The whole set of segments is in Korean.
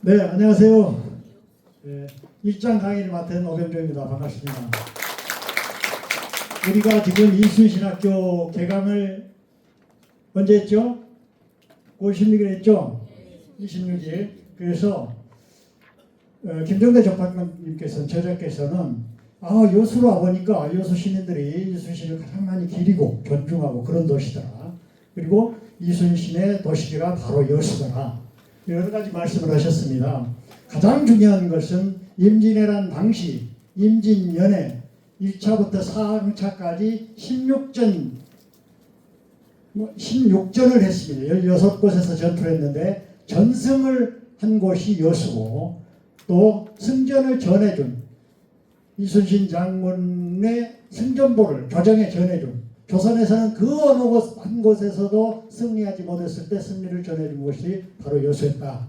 네, 안녕하세요. 네, 일장 강의를 맡은 오병조입니다. 반갑습니다. 우리가 지금 이순신학교 개강을 언제 했죠? 5월 16일 했죠? 26일. 그래서 김정대 접판관님께서는, 저자께서는 여수로 와보니까 여수 시민들이 이순신을 가장 많이 기리고 존중하고 그런 도시더라. 그리고 이순신의 도시가 바로 여수더라. 여러 가지 말씀을 하셨습니다. 가장 중요한 것은 임진왜란 당시 임진년에 1차부터 4차까지 16전을 했습니다. 16곳에서 전투를 했는데 전승을 한 곳이 여수고, 또 승전을 전해준 이순신 장군의 승전보를 조정에 전해준, 조선에서는 그 어느 한 곳에서도 승리하지 못했을 때 승리를 전해준 곳이 바로 여수였다.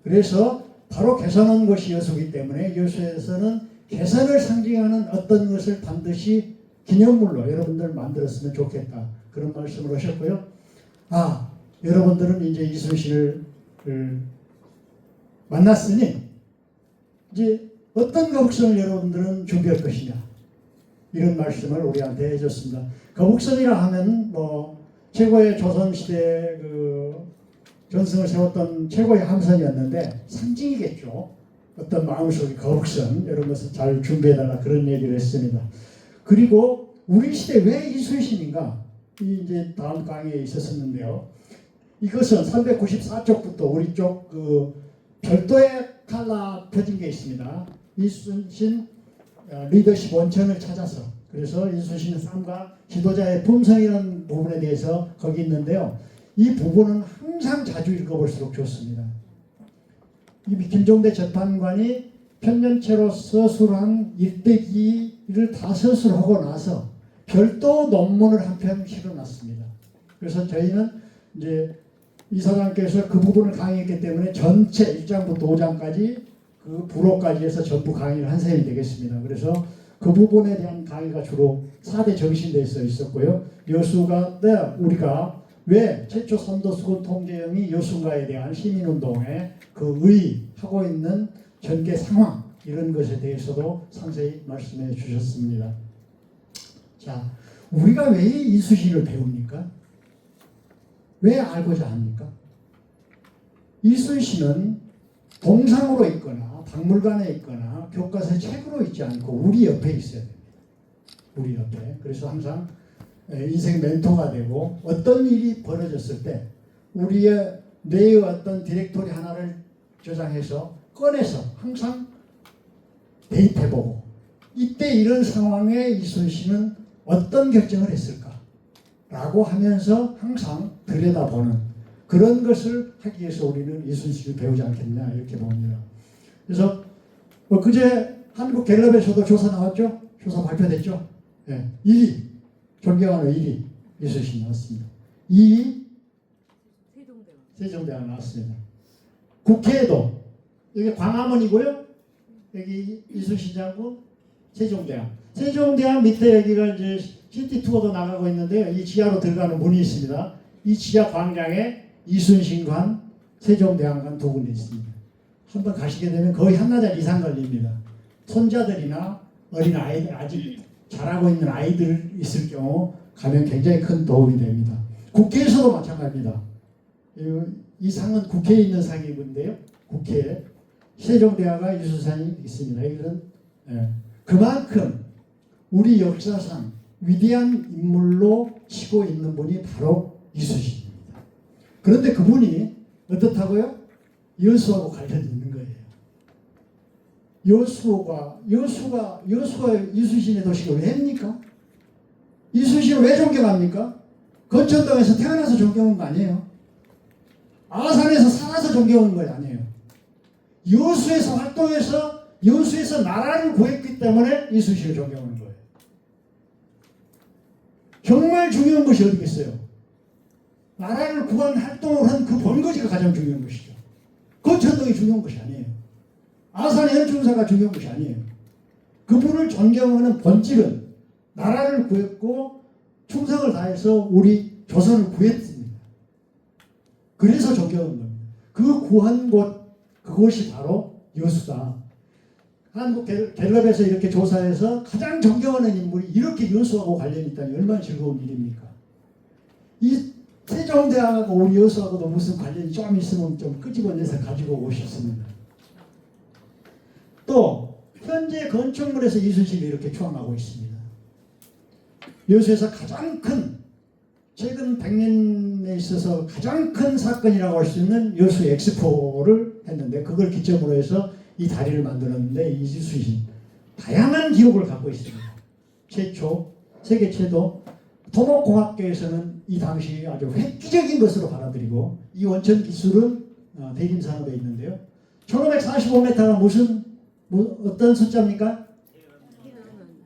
그래서 바로 개선한 곳이 여수이기 때문에 여수에서는 개선을 상징하는 어떤 것을 반드시 기념물로 여러분들 만들었으면 좋겠다. 그런 말씀을 하셨고요. 여러분들은 이제 이순신을 만났으니 이제 어떤 거북선을 여러분들은 준비할 것이냐, 이런 말씀을 우리한테 해줬습니다. 거북선이라 하면 최고의 조선시대 전승을 세웠던 최고의 함선이었는데 상징이겠죠. 어떤 마음속의 거북선, 이런 것을 잘 준비해달라, 그런 얘기를 했습니다. 그리고 우리 시대 왜 이순신인가, 이제 다음 강의에 있었는데요. 이것은 394쪽부터 우리 쪽 별도의 칼라 펴진 게 있습니다. 이순신 리더십 원천을 찾아서, 그래서 이순신의 삶과 지도자의 품성이라는 부분에 대해서 거기 있는데요. 이 부분은 항상 자주 읽어볼수록 좋습니다. 이 김종대 재판관이 편년체로 서술한 일대기를 다 서술하고 나서 별도 논문을 한 편 실어놨습니다. 그래서 저희는 이제 이사장께서 그 부분을 강의했기 때문에 전체 1장부터 5장까지 그 부록까지 해서 전부 강의를 한 셈이 되겠습니다. 그래서 그 부분에 대한 강의가 주로 4대 정신대에서 있었고요. 여수가 우리가 왜 최초 선도수군 통제형이 여수가에 대한 시민운동에 하고 있는 전개 상황, 이런 것에 대해서도 상세히 말씀해 주셨습니다. 자, 우리가 왜 이순신을 배웁니까? 왜 알고자 합니까? 이순신은 동상으로 있거나 박물관에 있거나 교과서 책으로 있지 않고 우리 옆에 있어야 됩니다. 우리 옆에. 그래서 항상 인생 멘토가 되고, 어떤 일이 벌어졌을 때 우리의 뇌의 어떤 디렉토리 하나를 저장해서 꺼내서 항상 대입해보고, 이때 이런 상황에 이순신은 어떤 결정을 했을까 라고 하면서 항상 들여다보는 그런 것을 하기 위해서 우리는 이순신을 배우지 않겠냐, 이렇게 봅니다. 그래서 그제 한국갤럽에서도 조사 나왔죠? 조사 발표됐죠? 네. 1위, 존경하는 1위 이순신 나왔습니다. 2위 세종대왕 나왔습니다. 국회에도 여기 광화문이고요, 여기 이순신 장군, 세종대왕. 세종대왕 밑에 여기가 이제 시티 투어도 나가고 있는데요. 이 지하로 들어가는 문이 있습니다. 이 지하 광장에 이순신관, 세종대왕관 두 군데 있습니다. 한번 가시게 되면 거의 한나절 이상 걸립니다. 손자들이나 어린 아이들, 아직 자라고 있는 아이들 있을 경우 가면 굉장히 큰 도움이 됩니다. 국회에서도 마찬가지입니다. 이 상은 국회에 있는 상이군데요. 국회에 세종대왕과 이순신이 있습니다. 이것은 그만큼 우리 역사상 위대한 인물로 치고 있는 분이 바로 이순신입니다. 그런데 그분이 어떻다고요? 여수하고 관련이 있는 거예요. 여수가 이순신의 도시가 왜입니까? 이순신을 왜 존경합니까? 건천동에서 태어나서 존경한 거 아니에요. 아산에서 살아서 존경한 거 아니에요. 여수에서 활동해서 여수에서 나라를 구했기 때문에 이순신을 존경하는 거예요. 정말 중요한 것이 어디 있어요? 나라를 구한 활동을 한 그 본거지가 가장 중요한 것이죠. 건천동이 중요한 것이 아니에요. 아산의 현충사가 중요한 것이 아니에요. 그분을 존경하는 본질은 나라를 구했고 충성을 다해서 우리 조선을 구했습니다. 그래서 존경한 겁니다. 그 구한 곳, 그것이 바로 여수다. 한국 갤럽에서 이렇게 조사해서 가장 존경하는 인물이 이렇게 여수하고 관련이 있다니 얼마나 즐거운 일입니까? 이 세종대왕하고 우리 여수하고도 무슨 관련이 좀 있으면 좀 끄집어내서 가지고 오고 싶습니다. 또 현재 건축물에서 이순신이 이렇게 추앙하고 있습니다. 여수에서 가장 큰 최근 100년에 있어서 가장 큰 사건이라고 할 수 있는 여수 엑스포를 했는데 그걸 기점으로 해서 이 다리를 만들었는데 이순신 다양한 기록을 갖고 있습니다. 최초, 세계 최초 토목공학계에서는 이 당시 아주 획기적인 것으로 받아들이고 이 원천 기술은 대림산업에 있는데요. 1545m가 어떤 숫자입니까?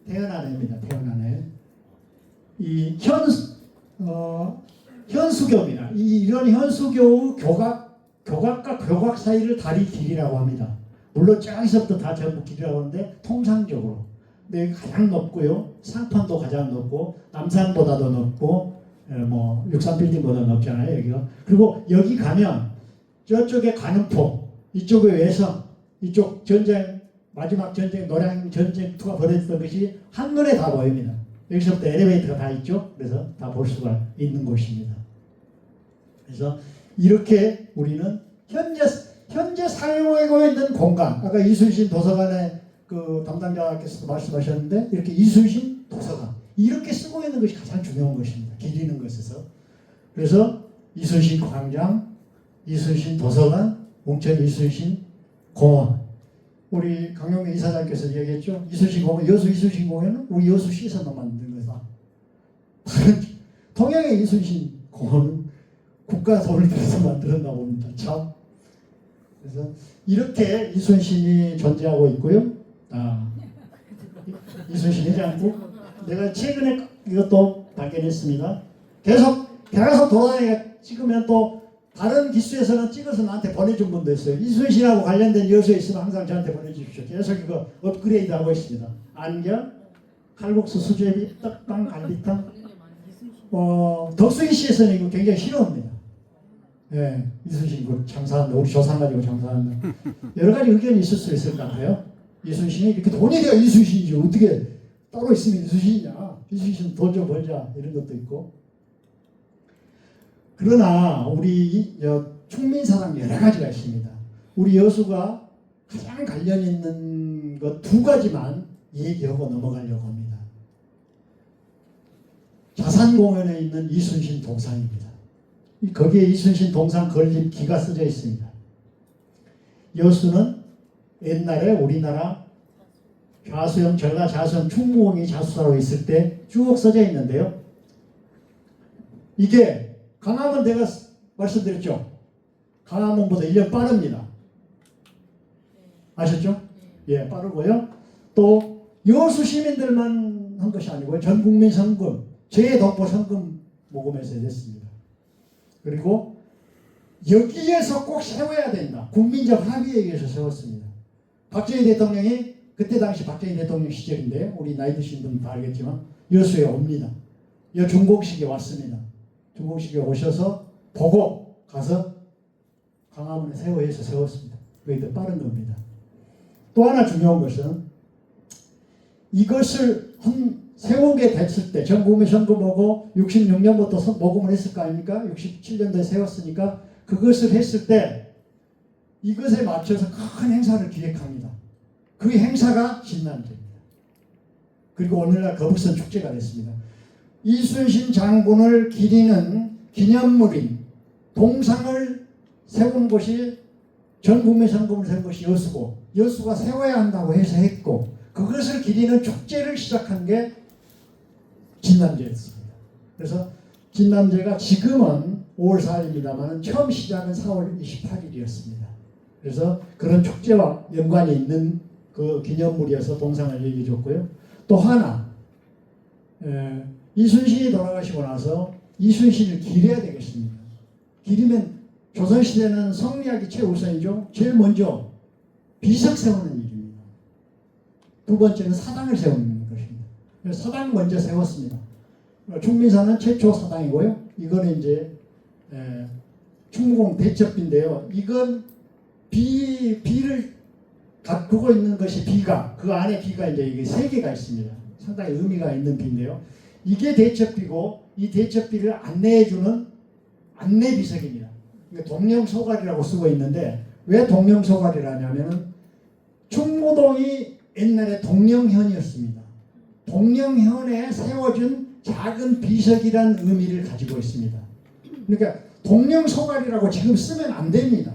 태연안해입니다. 태연안해. 이 현수교입니다. 이런 현수교 교각과 교각 사이를 다리 길이라고 합니다. 물론 저기서부터 다 전부 길이라고 하는데 통상적으로. 근데 가장 높고요. 상판도 가장 높고 남산보다도 높고 뭐 육산빌딩보다 높잖아요. 여기가. 그리고 여기 가면 저쪽에 관음포, 이쪽에 외성, 이쪽 전쟁 마지막 전쟁 노량 전쟁투가 벌어졌던 것이 한눈에 다 보입니다. 여기서부터 엘리베이터가 다 있죠. 그래서 다 볼 수가 있는 곳입니다. 그래서 이렇게 우리는 현재 사용하고 있는 공간, 아까 이순신 도서관의 그 담당자께서도 말씀하셨는데 이렇게 이순신 도서관 이렇게 쓰고 있는 것이 가장 중요한 것입니다. 기리는 것에서. 그래서 이순신 광장, 이순신 도서관, 웅천 이순신 공원. 우리 강용민 이사장께서 얘기했죠. 이순신 공원, 여수 이순신 공원은 우리 여수시에서만 만든 거다. 다른 동양의 이순신 공원은 국가 돈을 들여서 만들었나 봅니다. 참. 그래서 이렇게 이순신이 존재하고 있고요. 이순신이지 않고 내가 최근에 이것도 발견했습니다. 계속 돌아다니가 찍으면 또 다른 기수에서는 찍어서 나한테 보내준 분도 있어요. 이순신하고 관련된 여수에 있으면 항상 저한테 보내주십시오. 계속 이거 업그레이드하고 있습니다. 안경, 칼국수, 수제비, 떡빵, 갈비탕. 덕수이시에서는 이거 굉장히 싫어합니다. 예, 이순신 그 장사한다. 우리 조상 가지고 장사한다. 여러 가지 의견이 있을 수 있을 것 같아요. 이순신이 이렇게 돈이 돼야 이순신이지 어떻게 따로 있으면 이순신이냐. 이순신 돈 좀 벌자 이런 것도 있고. 그러나 우리 충민사상 여러 가지가 있습니다. 우리 여수가 가장 관련 있는 것 두 가지만 얘기하고 넘어가려고 합니다. 자산공원에 있는 이순신 동상입니다. 거기에 이순신 동상 건립기가 써져 있습니다. 여수는 옛날에 우리나라 좌수영, 전라 좌수영, 충무공이 자수사로 있을 때 쭉 써져 있는데요. 이게 강화문 내가 말씀드렸죠. 강화문보다 1년 빠릅니다. 아셨죠? 예, 빠르고요. 또 여수 시민들만 한 것이 아니고요. 전 국민 성금, 재동포 성금 모금에서 됐습니다. 그리고 여기에서 꼭 세워야 된다. 국민적 합의에 의해서 세웠습니다. 박정희 대통령이 그때 당시 박정희 대통령 시절인데요. 우리 나이 드신 분은 다 알겠지만 여수에 옵니다. 중공식에 왔습니다. 중공식에 오셔서 보고 가서 강화문에 세워서 세웠습니다. 그게 더 빠른 겁니다. 또 하나 중요한 것은 이것을 세우게 됐을 때 전국민 선거보고 66년부터 모금을 했을 거 아닙니까? 67년도에 세웠으니까 그것을 했을 때 이것에 맞춰서 큰 행사를 기획합니다. 그 행사가 진남제입니다. 그리고 오늘날 거북선 축제가 됐습니다. 이순신 장군을 기리는 기념물인 동상을 세운 곳이 전국민 선거를 세운 것이 여수고 여수가 세워야 한다고 해서 했고 그것을 기리는 축제를 시작한 게 진남제였습니다. 그래서 진남제가 지금은 5월 4일입니다만 처음 시작은 4월 28일이었습니다. 그래서 그런 축제와 연관이 있는 그 기념물이어서 동상을 얘기해 줬고요. 또 하나 이순신이 돌아가시고 나서 이순신을 기려야 되겠습니다. 기리면 조선시대는 성리학이 최우선이죠. 제일 먼저 비석 세우는 일입니다. 두 번째는 사당을 세우는 것입니다. 그래서 사당 먼저 세웠습니다. 충민사는 최초 사당이고요. 이거는 이제 충무공 대첩비인데요. 이건 비를 갖고 있는 것이 비가, 그 안에 비가 이제 이게 세 개가 있습니다. 상당히 의미가 있는 비인데요. 이게 대첩비고 이 대첩비를 안내해주는 안내비석입니다. 동령소갈이라고 쓰고 있는데 왜 동령소갈이라냐면은 충무동이 옛날에 동령현이었습니다. 동령현에 세워준 작은 비석이란 의미를 가지고 있습니다. 그러니까 동령소갈이라고 지금 쓰면 안 됩니다.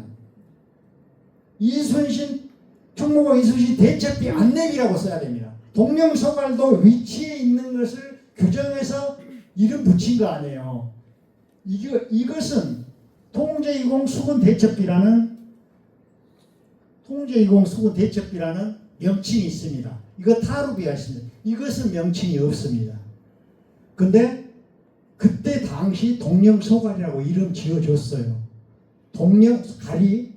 이순신 충무공 이순신 대첩비 안내비라고 써야 됩니다. 동령소갈도 위치에 있는 것을 규정해서 이름 붙인 거 아니에요. 이것은 통제이공 수군 대첩비라는 명칭이 있습니다. 이거 타루비가 있습니다. 이것은 명칭이 없습니다. 근데 그때 당시 동령소갈이라고 이름 지어줬어요. 동령갈이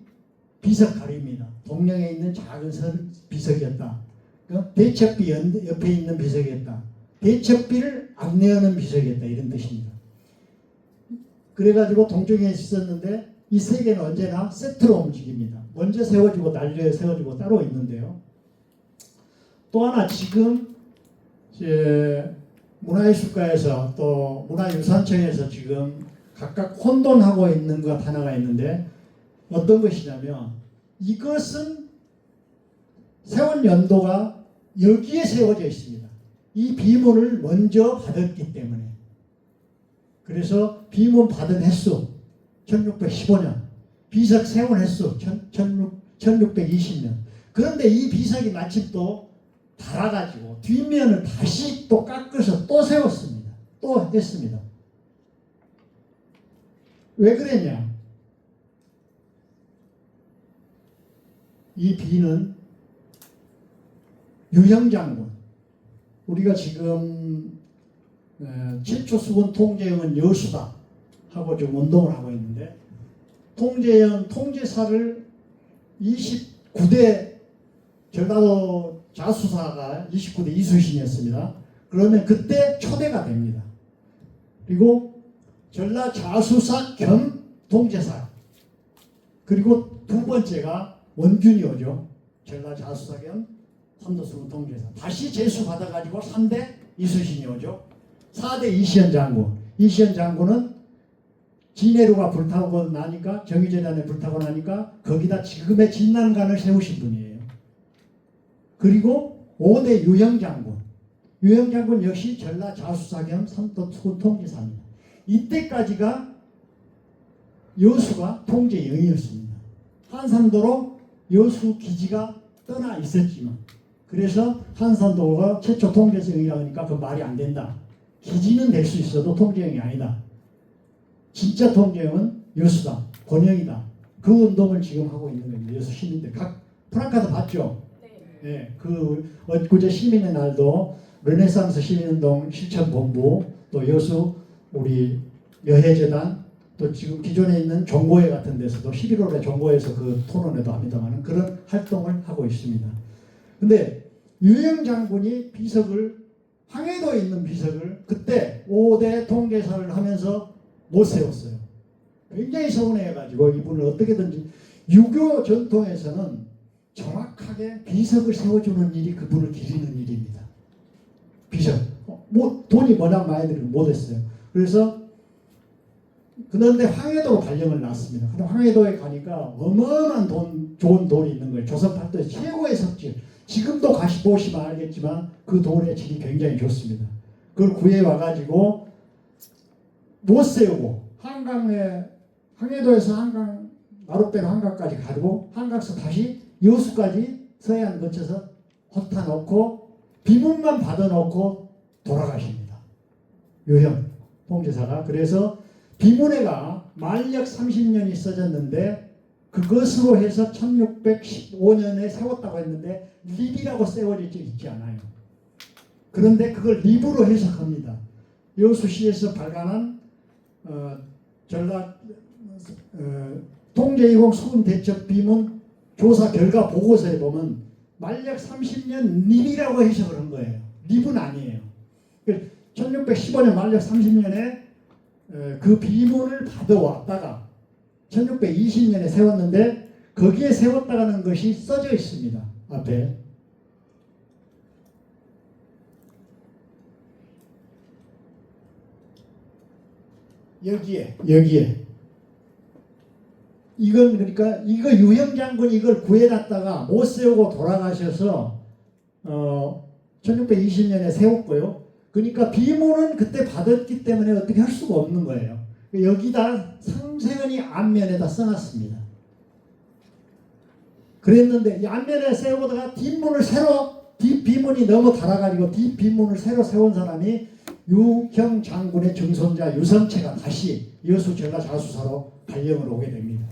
비석갈입니다. 동령에 있는 작은 비석이었다. 대첩비 옆에 있는 비석이었다. 대첩비를 안내하는 비석이었다. 이런 뜻입니다. 그래가지고 동쪽에 있었는데 이 세 개는 언제나 세트로 움직입니다. 먼저 세워지고 날려에 세워지고 따로 있는데요. 또 하나 지금 문화예술가에서 또 문화유산청에서 지금 각각 혼돈하고 있는 것 하나가 있는데 어떤 것이냐면 이것은 세운 연도가 여기에 세워져 있습니다. 이 비문을 먼저 받았기 때문에. 그래서 비문 받은 횟수 1615년, 비석 세운 횟수 1620년. 그런데 이 비석이 마침 또 달아가지고 뒷면을 다시 또 깎아서 또 세웠습니다. 또 했습니다. 왜 그랬냐? 이 비는 유형장군, 우리가 지금 최초 수군 통제형은 여수다 하고 지금 운동을 하고 있는데 통제형 통제사를 29대 전라도 자수사가 29대 이순신이었습니다. 그러면 그때 초대가 됩니다. 그리고 전라 자수사 겸 통제사, 그리고 두 번째가 원균이 오죠. 전라 자수사 겸 삼도수군 통제사. 다시 제수 받아가지고 3대 이순신이 오죠. 4대 이시연 장군. 이시연 장군은 진해루가 불타고 나니까, 정의재단에 불타고 나니까 거기다 지금의 진난관을 세우신 분이에요. 그리고 5대 유형 장군. 유형 장군 역시 전라 자수사 겸 삼도수군 통제사입니다. 이때까지가 여수가 통제영이었습니다. 한산도로 여수 기지가 떠나 있었지만, 그래서 한산도가 최초 통제영이라고 하니까 그 말이 안 된다. 기지는 될 수 있어도 통제형이 아니다. 진짜 통제형은 여수다. 권영이다. 그 운동을 지금 하고 있는 겁니다. 여수 시민들. 각 프랑카드 봤죠? 네. 엊그제 시민의 날도 르네상스 시민운동 실천본부, 또 여수 우리 여해재단, 또 지금 기존에 있는 종고회 같은 데서도 11월에 종고에서 그 토론회도 합니다만 그런 활동을 하고 있습니다. 근데 유영 장군이 비석을, 황해도에 있는 비석을 그때 5대 통제사를 하면서 못 세웠어요. 굉장히 서운해가지고 이분을 어떻게든지, 유교 전통에서는 정확하게 비석을 세워주는 일이 그분을 기리는 일입니다. 비석. 돈이 워낙 많이 들고 못했어요. 그래서 그런데 황해도로 발령을 났습니다. 근데 황해도에 가니까 어마어마한 좋은 돌이 있는 거예요. 조선 팔도의 최고의 석질. 지금도 가시 보시면 알겠지만 그 돌의 질이 굉장히 좋습니다. 그걸 구해 와가지고 못 세우고 황해도에서 한강 나룻배로 한강까지 가지고 한강에서 다시 여수까지 서해안 거쳐서 호타 놓고 비문만 받아놓고 돌아가십니다. 유형 통제사가. 그래서 비문회가 만력 30년이 써졌는데 그것으로 해서 1615년에 세웠다고 했는데 립이라고 세워져 있지 않아요. 그런데 그걸 립으로 해석합니다. 여수시에서 발간한 전라 통제이공 수군 대첩 비문 조사 결과 보고서에 보면 만력 30년 립이라고 해석을 한 거예요. 립은 아니에요. 1615년 만력 30년에 그 비문을 받아왔다가 1620년에 세웠는데 거기에 세웠다는 것이 써져 있습니다. 앞에. 여기에. 이건 그러니까 이거 유형 장군이 이걸 구해놨다가 못 세우고 돌아가셔서 1620년에 세웠고요. 그러니까 비문은 그때 받았기 때문에 어떻게 할 수가 없는 거예요. 여기다 상세히 앞면에다 써놨습니다. 그랬는데 이 앞면에 세우다가 뒷문을 뒷비문이 너무 달아가지고 뒷비문을 새로 세운 사람이 유형 장군의 증손자 유성채가 다시 여수 전라자수사로 발령을 오게 됩니다.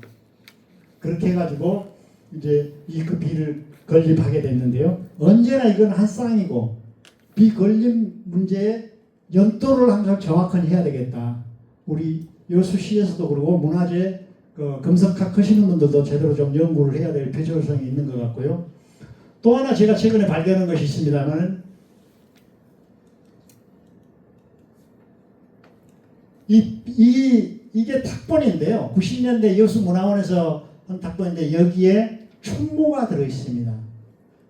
그렇게 해가지고 이제 이 그 비를 건립하게 됐는데요. 언제나 이건 한 쌍이고 비 건립 문제에 연도를 항상 정확하게 해야 되겠다. 우리 여수시에서도 그러고 문화재 금석학 하시는 분들도 제대로 좀 연구를 해야 될 필요성이 있는 것 같고요. 또 하나 제가 최근에 발견한 것이 있습니다만 이게 탁본인데요. 90년대 여수문화원에서 한 탁본인데 여기에 춘모가 들어있습니다.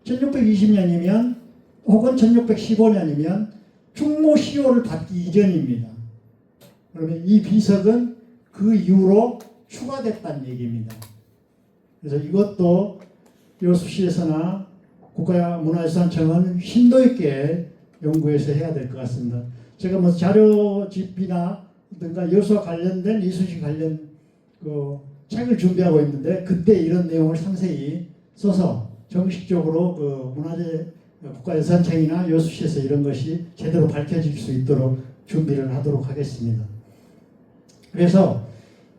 1620년이면 혹은 1615년이면 충모시효를 받기 이전입니다. 그러면 이 비석은 그 이후로 추가됐다는 얘기입니다. 그래서 이것도 여수시에서나 국가문화유산청은 심도 있게 연구해서 해야 될 것 같습니다. 제가 뭐 자료집이나 여수와 관련된 이순신 관련 책을 준비하고 있는데 그때 이런 내용을 상세히 써서 정식적으로 문화재 국가유산청이나 여수시에서 이런 것이 제대로 밝혀질 수 있도록 준비를 하도록 하겠습니다. 그래서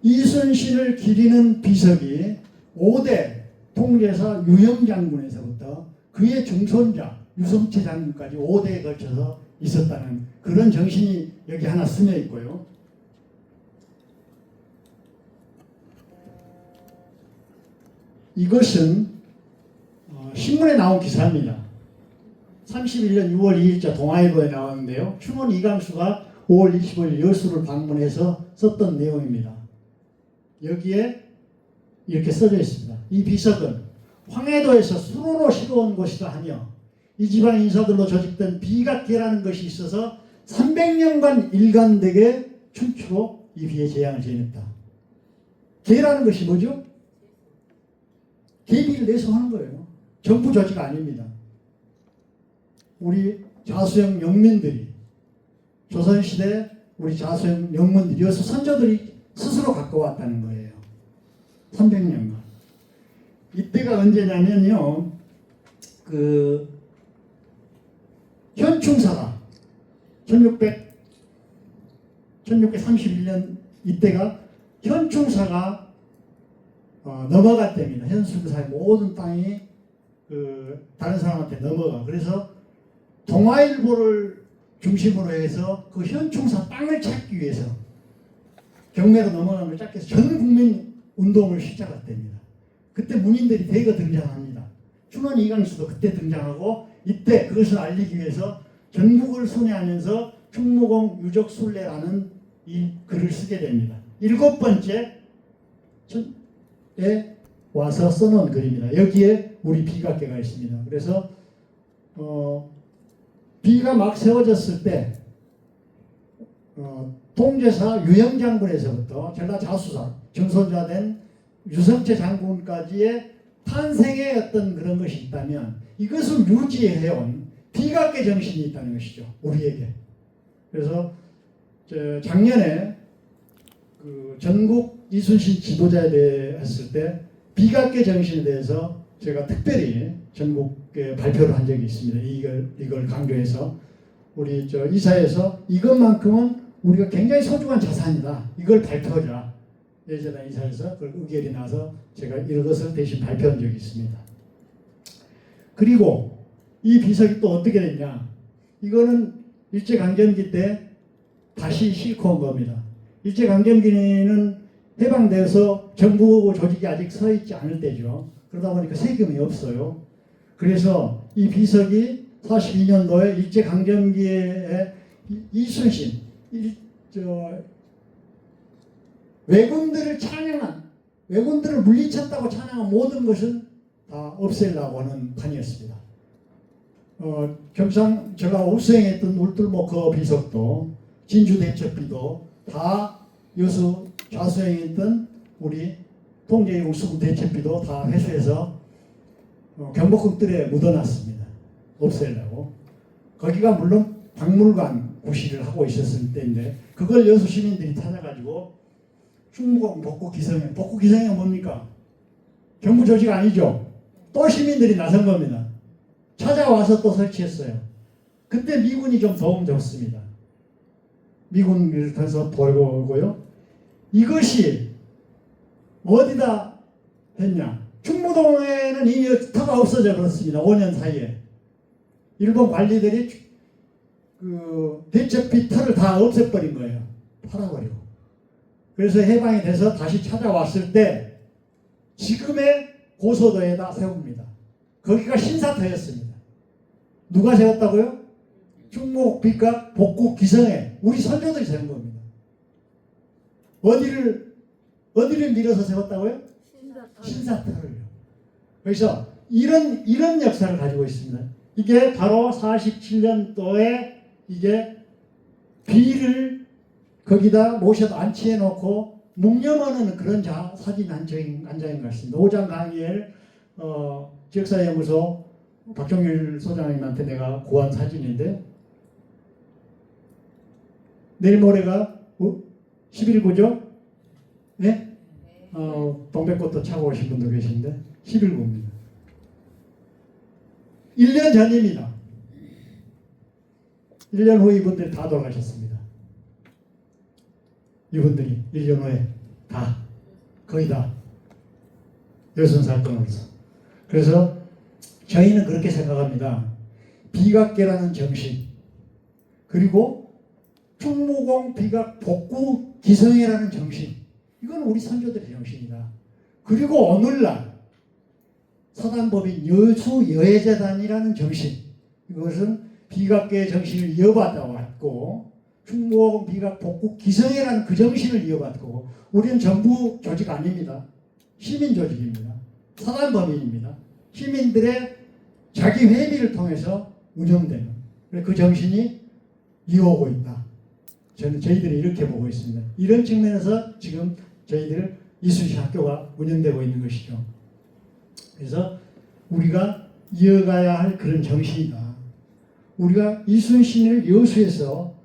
이순신을 기리는 비석이 5대 통제사 유형 장군에서부터 그의 증손자 유성채 장군까지 5대에 걸쳐서 있었다는 그런 정신이 여기 하나 스며 있고요. 이것은 신문에 나온 기사입니다. 31년 6월 2일자 동아일보에 나왔는데요. 춘원 이강수가 5월 25일 여수를 방문해서 썼던 내용입니다. 여기에 이렇게 써져 있습니다. 이 비석은 황해도에서 수로로 실어온 것이다 하며 이 지방 인사들로 조직된 비각계라는 것이 있어서 300년간 일관되게 춘추로 이 비의 재앙을 지냈다. 계라는 것이 뭐죠? 계비를 내서 하는 거예요. 정부 조직 아닙니다. 우리 자수형 영민들이 조선시대 우리 자수형 영문들이 여수 선조들이 스스로 갖고 왔다는 거예요. 300년간. 이때가 언제냐면요. 현충사가 1631년 이때가 현충사가 넘어갈 때입니다. 현충사의 모든 땅이 다른 사람한테 넘어가. 그래서 동아일보를 중심으로 해서 그 현충사 땅을 찾기 위해서 경매로 넘어가는 걸 찾기 위해서 전 국민 운동을 시작할 때입니다. 그때 문인들이 대거 등장합니다. 춘원 이강수도 그때 등장하고 이때 그것을 알리기 위해서 전국을 순회하면서 충무공 유적순례라는 이 글을 쓰게 됩니다. 7번째에 와서 써놓은 글입니다. 여기에 우리 비각계가 있습니다. 그래서 비가 막 세워졌을 때 통제사 유형 장군에서부터 전라자수사 증손자 된 유성채 장군까지의 탄생의 어떤 그런 것이 있다면 이것을 유지해온 비각계 정신이 있다는 것이죠. 우리에게. 그래서 작년에 전국 이순신 지도자에 대해 했을 때 비각계 정신에 대해서 제가 특별히 전국에 발표를 한 적이 있습니다. 이걸 강조해서 우리 이사에서 이것만큼은 우리가 굉장히 소중한 자산이다. 이걸 발표하자. 예전에 이사에서 그걸 의결이 나서 제가 이것을 대신 발표한 적이 있습니다. 그리고 이 비석이 또 어떻게 됐냐? 이거는 일제강점기 때 다시 싣고 온 겁니다. 일제강점기는 해방돼서 정부 조직이 아직 서 있지 않을 때죠. 그러다 보니까 세금이 없어요. 그래서 이 비석이 42년도에 일제강점기에 이순신 외군들을 찬양한 왜군들을 물리쳤다고 찬양한 모든 것은 다 없애려고 하는 판이었습니다. 경상 제가 우수행했던 울들목 그 비석도 진주 대첩비도 다 여수 좌수행했던 우리 통제의 우수군 대첩비도 다 회수해서 경복궁 뜰에 묻어놨습니다. 없애려고. 거기가 물론 박물관 구실을 하고 있었을 때인데 그걸 여수 시민들이 찾아가지고 충무공 복구기성회. 복구기성회가 뭡니까? 정부 조직 아니죠. 또 시민들이 나선 겁니다. 찾아와서 또 설치했어요. 그때 미군이 좀 도움 줬습니다. 미군을 통해서 보고요. 이것이 어디다 했냐? 충무동에는 이미 터가 없어져 버렸습니다. 5년 사이에. 일본 관리들이 그 대첩비 터를 다 없애버린 거예요. 팔아버리고. 그래서 해방이 돼서 다시 찾아왔을 때 지금의 고소도에다 세웁니다. 거기가 신사터였습니다. 누가 세웠다고요? 충무 빛각 복구 기성에 우리 선조들이 세운 겁니다. 어디를 밀어서 세웠다고요? 신사터를요. 그래서 이런 역사를 가지고 있습니다. 이게 바로 47년도에 이게 비를 거기다 모셔도 안치해 놓고 묵념하는 그런 사진 한 장인 것 같습니다. 오장 강의엘 지역사회연구소 박종일 소장님한테 내가 구한 사진인데 내일 모레가 11구죠? 네? 동백꽃도 차고 오신 분도 계신데 11구입니다. 1년 전입니다. 1년 후에 이분들이 다 돌아가셨습니다. 이분들이 1년 후에 다 거의 다 여순 사건으로서. 그래서 저희는 그렇게 생각합니다. 비각계라는 정신 그리고 충무공 비각 복구 기성회라는 정신 이건 우리 선조들의 정신이다. 그리고 오늘날 사단법인 여수여해재단이라는 정신 이것은 비각계의 정신을 이어받아 왔고 충무공 비각 복구 기성회라는 그 정신을 이어받고 우리는 정부 조직 아닙니다. 시민 조직입니다. 사단법인입니다. 시민들의 자기 회비를 통해서 운영되는 그 정신이 이어오고 있다. 저희들이 이렇게 보고 있습니다. 이런 측면에서 지금 저희들 이순신 학교가 운영되고 있는 것이죠. 그래서 우리가 이어가야 할 그런 정신이다. 우리가 이순신을 여수에서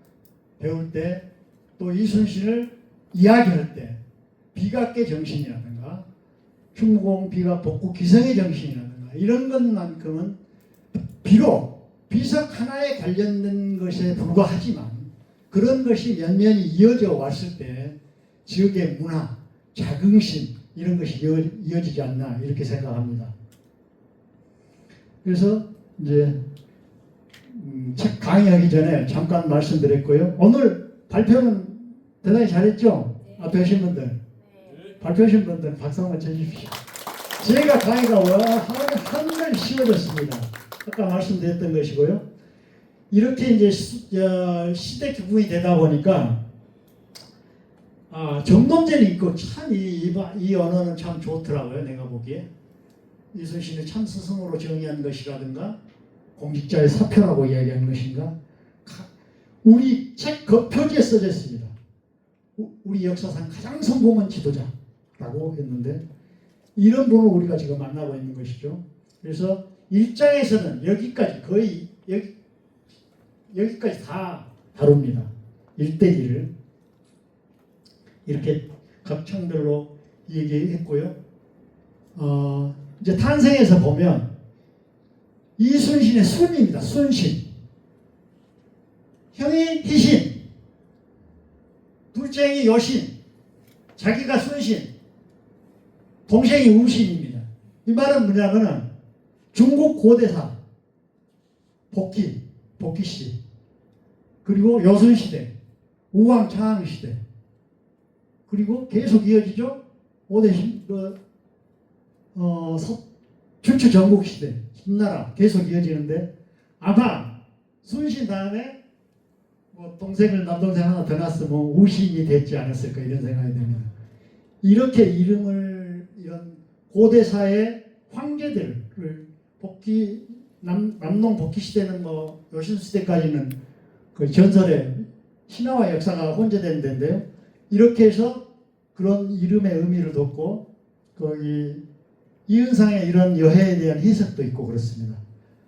배울 때 또 이순신을 이야기할 때 비각계 정신이라든가 충무공 비각 복구 기성의 정신이라든가 이런 것만큼은 비록 비석 하나에 관련된 것에 불과하지만 그런 것이 면면이 이어져 왔을 때 지역의 문화, 자긍심 이런 것이 이어지지 않나 이렇게 생각합니다. 그래서 이제 책 강의하기 전에 잠깐 말씀드렸고요. 오늘 발표는 대단히 잘했죠? 앞에 오신 분들. 발표하신 분들 박수 한번 쳐주십시오. 제가 강의가 한늘 쉬워졌습니다. 아까 말씀드렸던 것이고요. 이렇게 이제 시대 기분이 되다 보니까 정돈제는 있고 참 이 언어는 참 좋더라고요. 내가 보기에 이순신을 참 스승으로 정의한 것이라든가 공직자의 사표라고 이야기한 것인가 우리 책 겉표지에 써져 있습니다. 우리 역사상 가장 성공한 지도자라고 했는데 이런 분을 우리가 지금 만나고 있는 것이죠. 그래서 1장에서는 여기까지 거의 여기까지 다 다룹니다. 일대기를 이렇게 각 청별로 얘기했고요. 이제 탄생에서 보면 이순신의 순입니다. 순신. 형이 희신. 둘째이 여신. 자기가 순신. 동생이 우신입니다. 이 말은 뭐냐면은 중국 고대사 복희씨 그리고 여순시대 우왕창왕시대 그리고 계속 이어지죠. 5대 춘추 전국시대 신나라 계속 이어지는데 아마 순신 다음에 남동생 하나 더 낳았으면 우신이 됐지 않았을까 이런 생각이 듭니다. 이렇게 이름을 이런 고대사의 황제들을 남농 복귀 시대는 뭐 요신 시대까지는 그 전설의 신화와 역사가 혼재된 데인데요. 이렇게 해서 그런 이름의 의미를 뒀고 거기 이은상의 이런 여해에 대한 해석도 있고 그렇습니다.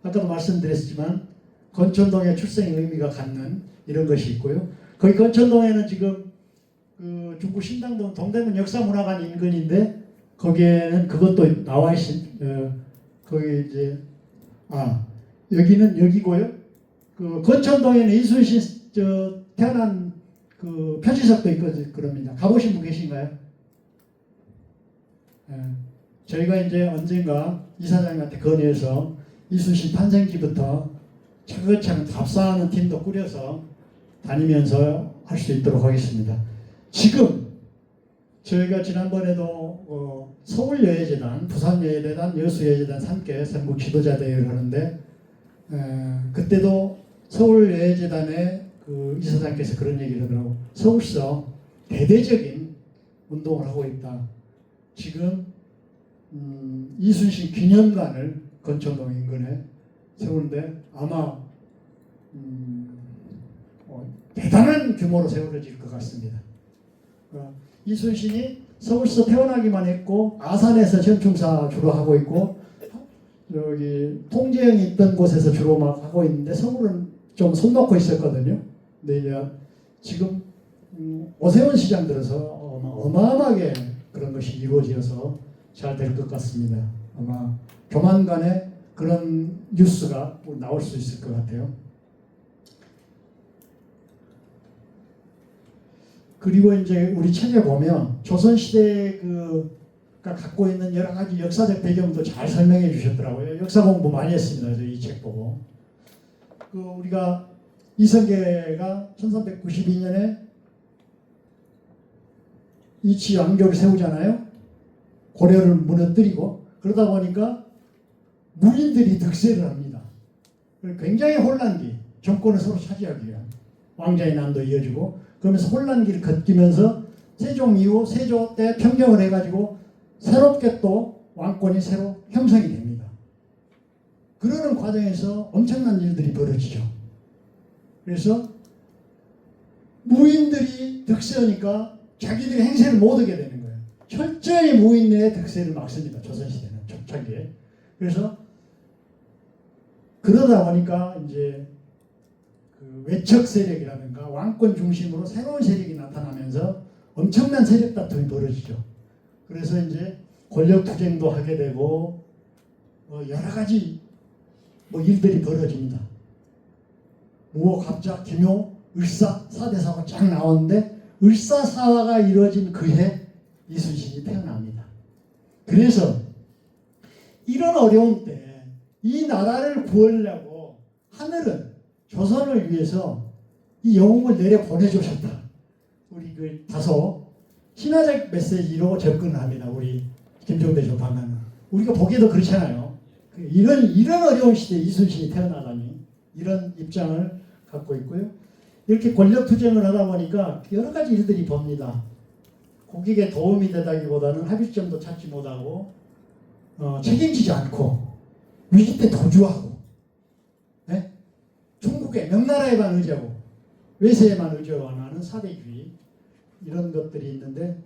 아까도 말씀드렸지만 건천동의 출생의 의미가 갖는 이런 것이 있고요. 거기 건천동에는 지금 그 중구 신당동 동대문 역사문화관 인근인데 거기에는 그것도 나와 있습니다. 거기 이제 여기는 여기고요. 그 건천동에는 이순신 태어난 그 표지석도 있거든요. 그럽니다. 가보신 분 계신가요? 저희가 이제 언젠가 이사장님한테 건의해서 이순신 탄생지부터 차근차근 답사하는 팀도 꾸려서 다니면서 할 수 있도록 하겠습니다. 지금 저희가 지난번에도 서울여예재단, 부산여예대단, 여수여예재단 함께 전국 지도자 대회를 하는데 그때도 서울여예재단의 그 이사장께서 그런 얘기를 하더라고. 서울서 대대적인 운동을 하고 있다. 지금 이순신 기념관을 건천동 인근에 세우는데 아마 대단한 규모로 세워질 것 같습니다. 이순신이 서울서 태어나기만 했고 아산에서 전충사 주로 하고 있고 여기 통제형이 있던 곳에서 주로 막 하고 있는데 서울은 좀 손 놓고 있었거든요. 근데 이제 지금 오세훈 시장 들어서 어마어마하게 그런 것이 이루어져서 잘 될 것 같습니다. 아마 조만간에 그런 뉴스가 나올 수 있을 것 같아요. 그리고 이제 우리 책에 보면 조선시대가 갖고 있는 여러 가지 역사적 배경도 잘 설명해 주셨더라고요. 역사 공부 많이 했습니다. 이 책 보고. 우리가 이성계가 1392년에 이치 왕조를 세우잖아요. 고려를 무너뜨리고 그러다 보니까 무인들이 득세를 합니다. 굉장히 혼란기, 정권을 서로 차지하기 위한 왕자의 난도 이어지고 그러면서 혼란기를 거치면서 세종 이후 세조 때 평정을 해가지고 새롭게 또 왕권이 새로 형성이 됩니다. 그러는 과정에서 엄청난 일들이 벌어지죠. 그래서 무인들이 득세하니까 자기들이 행세를 못 하게 되는 거예요. 철저히 무인의 득세를 막습니다. 조선시대는 초창기에. 그래서 그러다 보니까 이제 그 외척 세력이라든가 왕권 중심으로 새로운 세력이 나타나면서 엄청난 세력 다툼이 벌어지죠. 그래서 이제 권력 투쟁도 하게 되고 여러 가지 일들이 벌어집니다. 무호, 갑작, 기묘, 을사, 사대사가 쫙 나오는데 을사사화가 이루어진 그해 이순신이 태어납니다. 그래서 이런 어려운 때 이 나라를 구하려고 하늘은 조선을 위해서 이 영웅을 내려 보내주셨다. 우리 그 다소 신화적 메시지로 접근을 합니다. 우리 김종대 조판관은. 우리가 보기에도 그렇잖아요. 이런 어려운 시대에 이순신이 태어나다니 이런 입장을 갖고 있고요. 이렇게 권력 투쟁을 하다 보니까 여러 가지 일들이 봅니다. 국익에 도움이 되다기보다는 합의점도 찾지 못하고 책임지지 않고 위기 때 도주하고 중국의 명나라에만 의지하고 외세에만 의존하는 사대주의 이런 것들이 있는데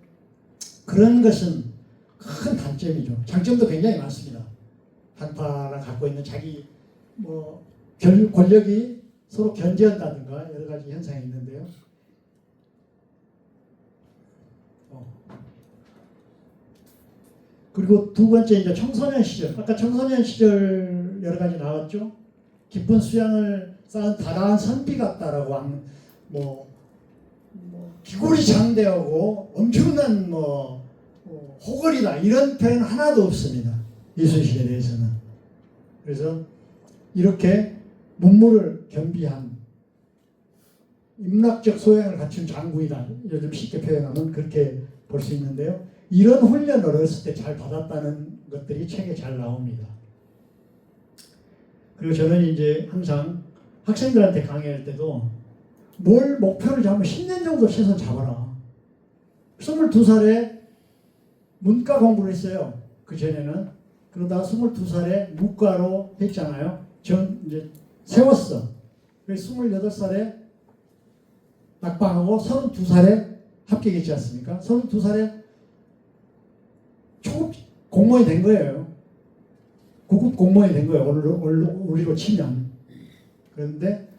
그런 것은 큰 단점이죠. 장점도 굉장히 많습니다. 한파가 갖고 있는 자기 권력이 서로 견제한다든가 여러 가지 현상이 있는데요. 그리고 두 번째 이제 청소년 시절. 아까 청소년 시절 여러 가지 나왔죠. 깊은 수양을 쌓은 다다한 선비 같다라고 기골이 장대하고 엄청난 호걸이다 이런 표현 하나도 없습니다. 이순신에 대해서는. 그래서 이렇게 문무를 겸비한 인문학적 소양을 갖춘 장군이다. 요즘 쉽게 표현하면 그렇게 볼 수 있는데요. 이런 훈련을 어렸을 때 잘 받았다는 것들이 책에 잘 나옵니다. 그리고 저는 이제 항상 학생들한테 강의할 때도 뭘 목표를 잡으면 10년 정도 최소한 잡아라. 22살에 문과 공부를 했어요. 그 전에는. 그러다가 22살에 무과로 했잖아요. 이제 세웠어. 그래서 28살에 낙방하고 32살에 합격했지 않습니까? 32살에 초급 공무원이 된 거예요. 고급 공무원이 된 거예요. 우리로 치면. 그런데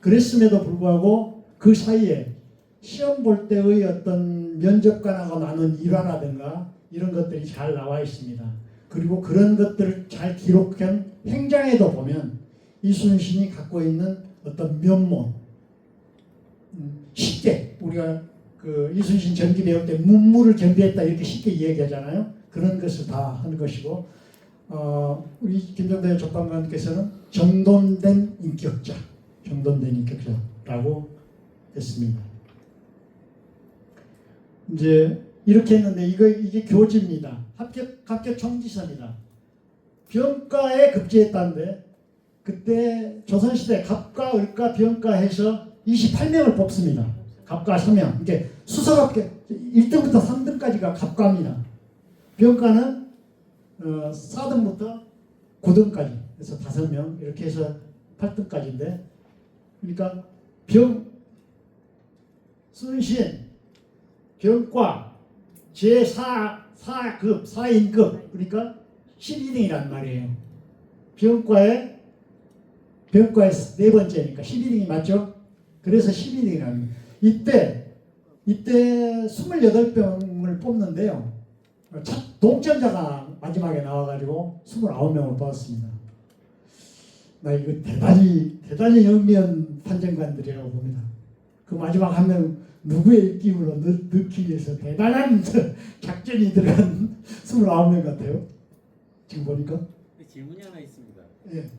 그랬음에도 불구하고 그 사이에 시험 볼 때의 어떤 면접관하고 나눈 일화라든가 이런 것들이 잘 나와 있습니다. 그리고 그런 것들을 잘 기록한 행장에도 보면 이순신이 갖고 있는 어떤 면모, 쉽게 우리가 그 이순신 전기 배울 때 문무를 겸비했다 이렇게 쉽게 얘기하잖아요. 그런 것을 다 한 것이고, 우리 김정대 족방관께서는 정돈된 인격자라고 했습니다. 이제 이렇게 했는데 이게 교지입니다. 합격 총지서입니다. 병과에 급제했다는데 그때 조선시대 갑과 을과 병과 해서 28명을 뽑습니다. 갑과 3명. 이게 수석합격 1등부터 3등까지가 갑과입니다. 병과는 4등부터 9등까지 그래서 5명 이렇게 해서 8등까지인데 그러니까 순신 병과 제4급 4인급 그러니까 12등이란 말이에요. 병과에 네 번째니까 12등이 맞죠? 그래서 12등이라는 이때 28명을 뽑는데요. 동점자가 마지막에 나와가지고 29명을 뽑았습니다. 나 이거 대단히 영리한 판정관들이라고 봅니다. 그 마지막 한 명 누구의 입김으로 넣기 위해서 대단한 작전이 들어간 29명 같아요. 지금 보니까. 질문이 하나 있습니다. 예.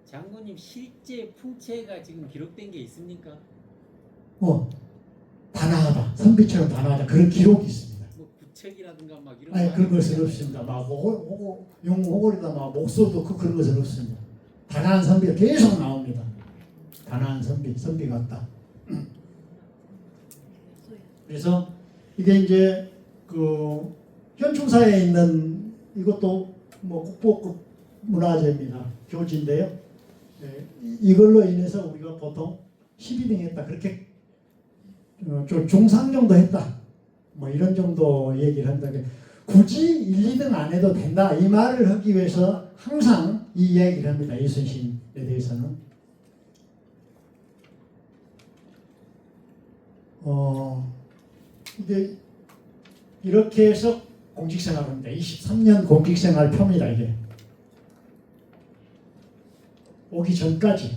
장군님 실제 풍채가 지금 기록된 게 있습니까? 단아하다. 선비처럼 단아하다. 그런 기록이 있습니다. 뭐 구책이라든가 막 이런. 아니 그런 것은 없습니다. 막 용호골이다 막 목소도 그런 것은 없습니다. 단아한 선비가 계속 나옵니다. 단아한 선비 같다. 그래서 이게 이제 그 현충사에 있는 이것도 뭐 국보급 문화재입니다. 교지인데요. 네, 이걸로 인해서 우리가 보통 12등 했다. 그렇게 좀 중상 정도 했다. 뭐 이런 정도 얘기를 한다면 굳이 1, 2등 안 해도 된다. 이 말을 하기 위해서 항상 이 이야기를 합니다. 이순신에 대해서는. 이게 이렇게 해서 공직생활을 합니다. 23년 공직생활 표입니다. 이게 오기 전까지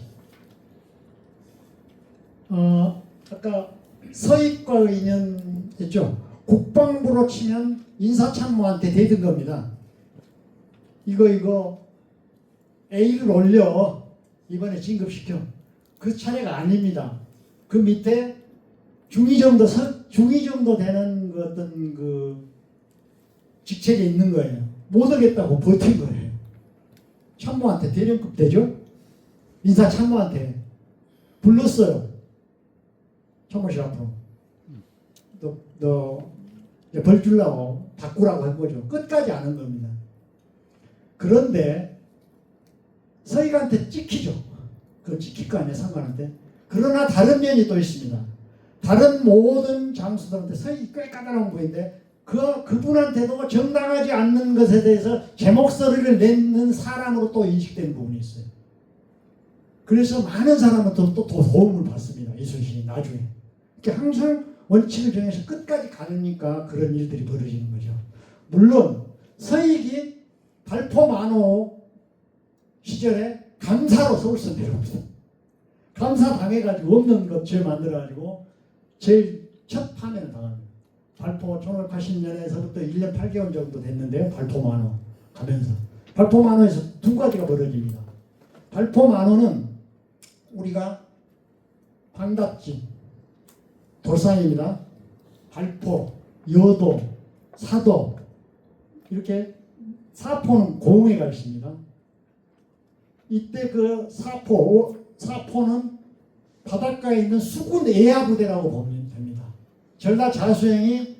아까 서익과 인연했죠. 국방부로 치면 인사참모한테 대든 겁니다. 이거 A를 올려 이번에 진급시켜. 그 차례가 아닙니다. 그 밑에 중위 정도 되는 그 어떤 그 직책에 있는 거예요. 못 하겠다고 버틴 거예요. 참모한테 대령급 되죠? 인사 참모한테 불렀어요. 참모실 앞으로. 너 벌 주려고 바꾸라고 한 거죠. 끝까지 안 한 겁니다. 그런데 서익한테 찍히죠. 그건 찍힐 거 아니에요. 상관한테. 그러나 다른 면이 또 있습니다. 다른 모든 장수들한테 서익이 꽤 까다로운 분인데 그분한테도 정당하지 않는 것에 대해서 제 목소리를 내는 사람으로 또 인식되는 부분이 있어요. 그래서 많은 사람은 또 도움을 받습니다. 이순신이 나중에. 그러니까 항상 원칙을 정해서 끝까지 가니까 그런 일들이 벌어지는 거죠. 물론 서익이 발포만호 시절에 감사로 서울서 내려옵니다. 감사 당해가지고 없는 것 죄 만들어가지고 제일 첫 파면을 당합니다. 발포 1580년에서부터 1년 8개월 정도 됐는데요. 발포만호 가면서. 발포만호에서 두 가지가 벌어집니다. 발포만호는 우리가 방답지, 돌산입니다. 발포, 여도, 사도 이렇게 사포는 고흥에가 있습니다. 이때 그 사포는 바닷가에 있는 수군 애야 부대라고 보면 됩니다. 전라 자수행이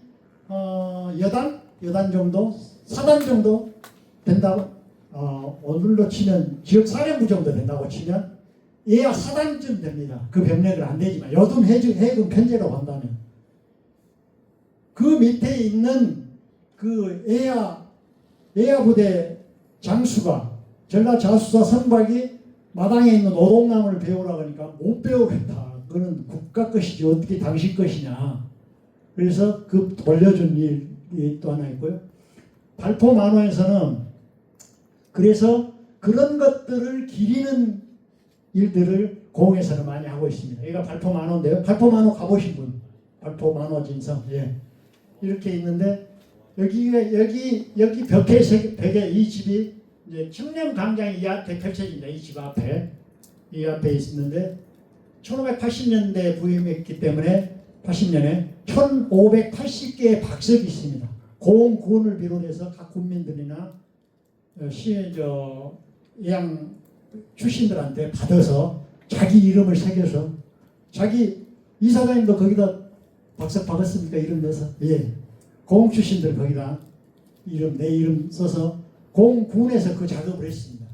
여당 여단 정도, 사단 정도 된다고 오늘로 치면 지역 사령부 정도 된다고 치면 얘야 사단쯤 됩니다. 그 병력은 안 되지만 요즘 해군 편제로 한다면 그 밑에 있는 그 애야 부대 장수가 전라 자수사 선박이 마당에 있는 오동나무를 배우라고 하니까 못 배우겠다. 그거는 국가 것이지 어떻게 당신 것이냐. 그래서 그 돌려준 일이 또 하나 있고요. 발포 만호에서는 그래서 그런 것들을 기리는 일들을 고흥에서는 많이 하고 있습니다. 여기가 발포 만호인데요. 발포 만호 가보신 분, 발포 만호 진성, 예, 이렇게 있는데 여기 벽에 이 집이 이제 청렴 광장이 이 앞에 펼쳐진다. 이 집 앞에 이 앞에 있는데 1580년대 부임했기 때문에 80년에 1580개의 박석이 있습니다. 고흥군을 비롯해서 각 군민들이나 예양 출신들한테 받아서 자기 이름을 새겨서 자기 이사장님도 거기다 박석 박았습니까? 이름 내서 예, 고흥 출신들 거기다 내 이름 써서 고흥군에서 그 작업을 했습니다.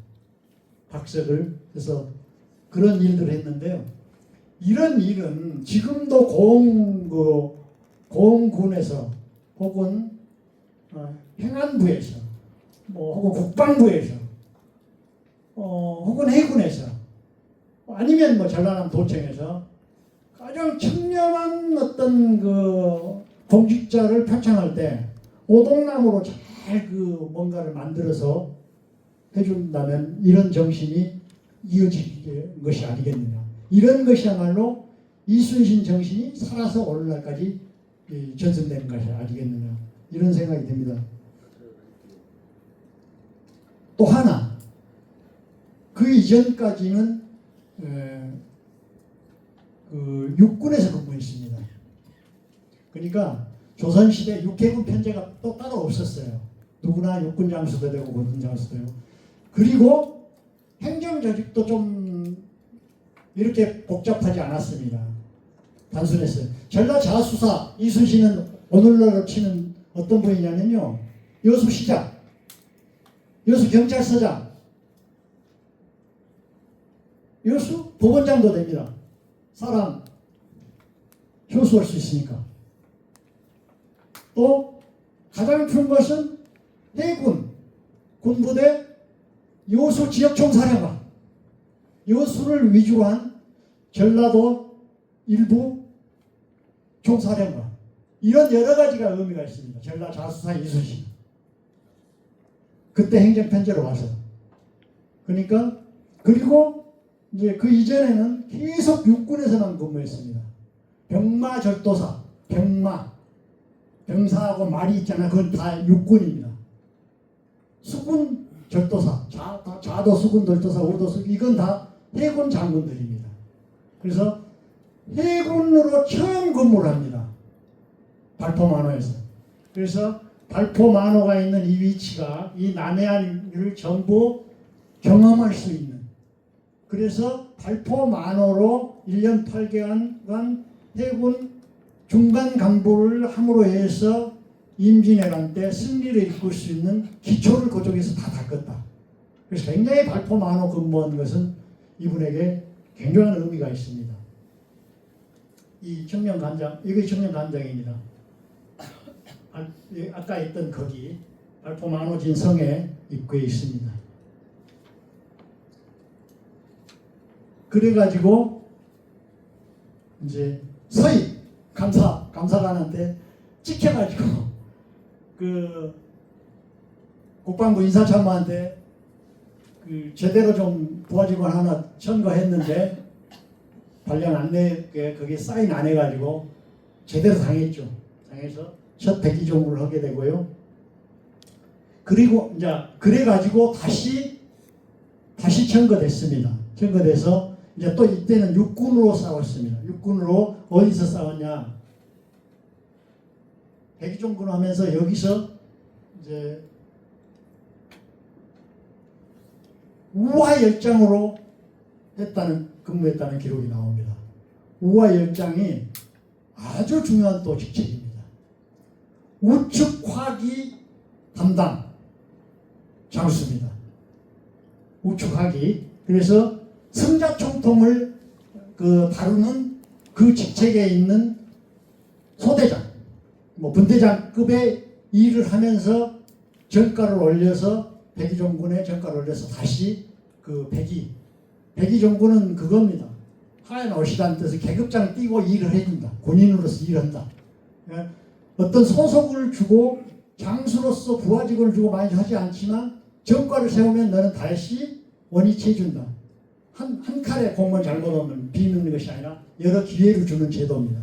박석을 해서 그런 일들을 했는데요. 이런 일은 지금도 고흥군에서 혹은 행안부에서 혹은 국방부에서 혹은 해군에서 아니면 전라남 도청에서 가장 청렴한 어떤 그 공직자를 표창할 때 오동나무로 잘 그 뭔가를 만들어서 해준다면 이런 정신이 이어지는 것이 아니겠느냐. 이런 것이야말로 이순신 정신이 살아서 오늘날까지 전승되는 것이 아니겠느냐. 이런 생각이 듭니다. 또 하나, 그 이전까지는 그 육군에서 근무했습니다. 그러니까 조선시대 육해군 편제가 또 따로 없었어요. 누구나 육군 장수도 되고 군군 장수도 되고. 그리고 행정조직도 좀 이렇게 복잡하지 않았습니다. 단순했어요. 전라 자수사 이순신은 오늘날로 치는 어떤 분이냐면요. 여수시장, 여수경찰서장, 여수 법원장도 됩니다. 사람 효수할 수 있으니까. 또 가장 큰 것은 해군 군부대 여수 지역총사령관, 여수를 위주로 한 전라도 일부 총사령관, 이런 여러 가지가 의미가 있습니다. 전라 자수사 이순신 그때 행정편제로 와서. 그러니까 그리고 이제 그 이전에는 계속 육군에서만 근무했습니다. 병마절도사, 병사하고 말이 있잖아. 그건 다 육군입니다. 수군 절도사, 자도 수군 절도사, 우도 수군, 이건 다 해군 장군들입니다. 그래서 해군으로 처음 근무를 합니다. 발포만호에서. 그래서 발포만호가 있는 이 위치가 이 남해안을 전부 경험할 수 있는, 그래서 발포만호로 1년 8개월간 해군 중간 간부를 함으로 해서 임진왜란 때 승리를 이끌 수 있는 기초를 그쪽에서 다 닦았다. 그래서 굉장히 발포만호 근무한 것은 이분에게 굉장한 의미가 있습니다. 이 청년관장, 이게 청년관장입니다. 아까 있던 거기 발포만호 진성에 입구에 있습니다. 그래가지고 이제 서희 감사관한테 찍혀가지고 그 국방부 인사참모한테 그 제대로 좀 도와주건 하나 청구했는데 발령 안 내게 거기에 사인 안 해가지고 제대로 당했죠. 당해서 첫 백기종부를 하게 되고요. 그리고 이제 그래가지고 다시 청구됐습니다. 청구돼서 이제 또 이때는 육군으로 싸웠습니다. 육군으로 어디서 싸웠냐? 백기종군 하면서 여기서 이제 우화열장으로 근무했다는 기록이 나옵니다. 우화열장이 아주 중요한 또 직책입니다. 우측화기 담당 장수입니다. 우측화기. 그래서 승자총통을 다루는 그 직책에 있는 소대장, 분대장급의 일을 하면서 전가를 올려서 백의종군의 전가를 올려서 다시 백의종군은 그겁니다. 하얀 옷이라는 뜻을 계급장 띄고 일을 해준다. 군인으로서 일한다. 어떤 소속을 주고 장수로서 부하직원을 주고 많이 하지 않지만 전과를 세우면 너는 다시 원위치 해준다. 한 칼에 공무원 잘못하면 비는 것이 아니라 여러 기회를 주는 제도입니다.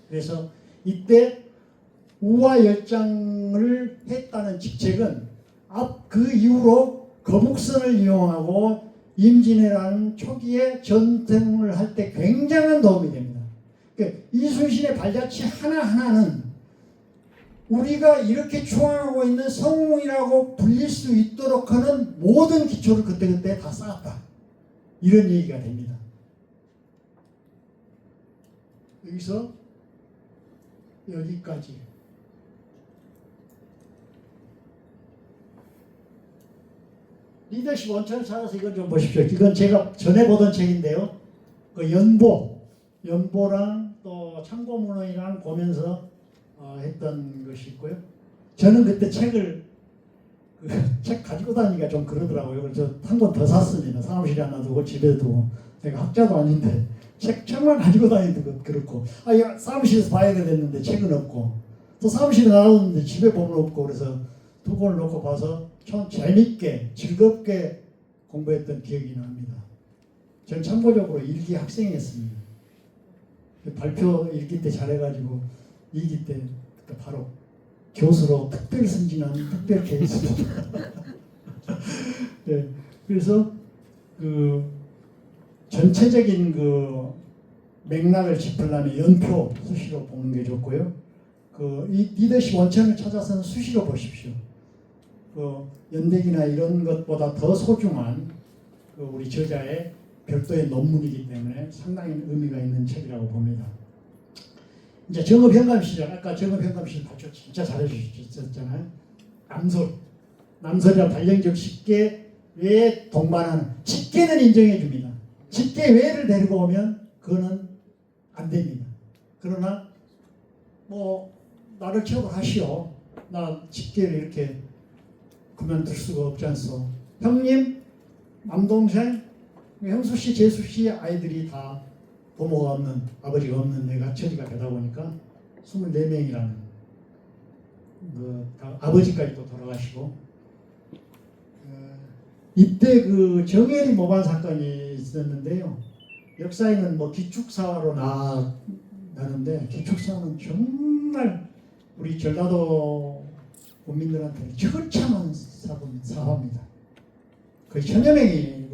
그래서 이때 우화열장을 했다는 직책은 그 이후로 거북선을 이용하고 임진왜란 초기에 전쟁을 할 때 굉장한 도움이 됩니다. 그러니까 이순신의 발자취 하나하나는 우리가 이렇게 추앙하고 있는 성웅이라고 불릴 수 있도록 하는 모든 기초를 그때그때 다 쌓았다. 이런 얘기가 됩니다. 여기서 여기까지. 리더십 원천을 찾아서 이건 좀 보십시오. 이건 제가 전에 보던 책인데요. 그 연보랑 또 참고문헌이랑 보면서 했던 것이 있고요. 저는 그때 책을 책 가지고 다니기가 좀 그러더라고요. 그래서 한 권 더 샀습니다. 사무실에 하나 두고 집에 두고. 제가 학자도 아닌데 책만 가지고 다니기도 그렇고 사무실에서 봐야 되는데 책은 없고 또 사무실에 나오는데 집에 보면 없고 그래서 두 권을 놓고 봐서 참 재밌게 즐겁게 공부했던 기억이 납니다. 전 참고적으로 일기 학생이었습니다. 발표 일기 때 잘해가지고 2기 때 바로 교수로 특별 승진한 특별 케이스입니다. 네, 그래서 전체적인 맥락을 짚으려면 연표 수시로 보는 게 좋고요. 이 리더십 원천을 찾아서는 수시로 보십시오. 연대기나 이런 것보다 더 소중한 우리 저자의 별도의 논문이기 때문에 상당히 의미가 있는 책이라고 봅니다. 이제 정읍현감 시절, 아까 정읍현감 시절 발표 진짜 잘해주셨잖아요. 남설이나 발령적 식계 외에 동반하는 직계는 인정해 줍니다. 직계 외를 데리고 오면 그거는 안 됩니다. 그러나 나를 취업하시오. 나 직계를 이렇게 그만둘 수가 없지 않소. 형님, 남동생, 형수씨, 재수씨 아이들이 다 부모가 없는, 아버지가 없는 내가 처지가 되다 보니까 24명이라는 아버지까지 또 돌아가시고 이때 정혜리 모반 사건이 있었는데요. 역사에는 기축사화로 나는데 기축사화는 정말 우리 전라도 국민들한테 처참한 사화입니다. 거의 1000여 명이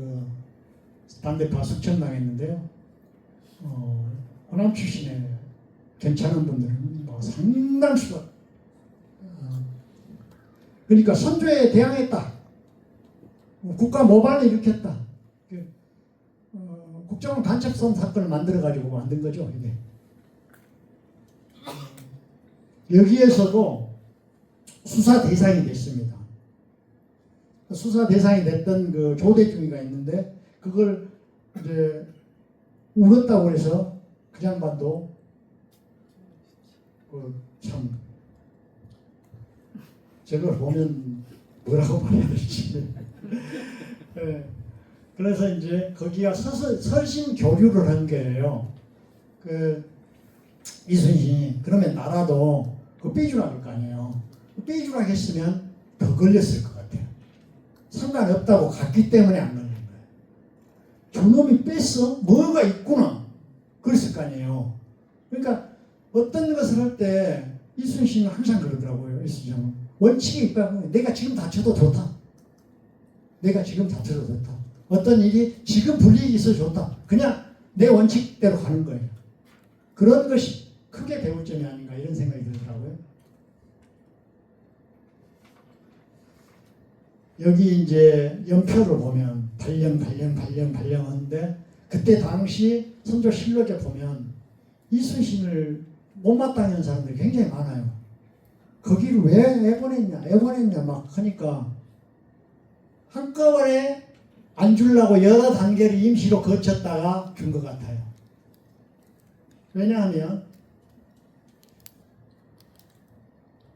반대파 숙청당했는데요. 호남 출신의 괜찮은 분들은 상당수가 그러니까 선조에 대항했다. 국가 모반을 일으켰다. 국정원 간첩선 사건을 만들어가지고 만든 거죠. 이게. 여기에서도 수사 대상이 됐습니다. 수사 대상이 됐던 조대중이가 있는데 그걸 이제 울었다고 해서 그 양반도 참 저걸 보면 뭐라고 말해야 될지. 네. 그래서 이제 거기가 설신 교류를 한 거예요. 이순신이 그러면 나라도 삐주라 할 거 아니에요. 삐주라 했으면 더 걸렸을 것 같아요. 상관없다고 갔기 때문에 안 걸린 거예요. 저놈이 뺐어? 뭐가 있구나. 그랬을 거 아니에요. 그러니까 어떤 것을 할 때 이순신은 항상 그러더라고요. 이순신은 원칙이 있다고. 내가 지금 다쳐도 좋다. 내가 지금 다쳐도 좋다. 어떤 일이 지금 불이익이 있어 좋다. 그냥 내 원칙대로 가는 거예요. 그런 것이 크게 배울 점이 아닌가 이런 생각이 들더라고요. 여기 이제 연표를 보면 발령하는데 그때 당시 선조실록에 보면 이순신을 못마땅한 사람들이 굉장히 많아요. 거기를 왜 애보냈냐 막 하니까 한꺼번에 안 주려고 여러 단계를 임시로 거쳤다가 준 것 같아요. 왜냐하면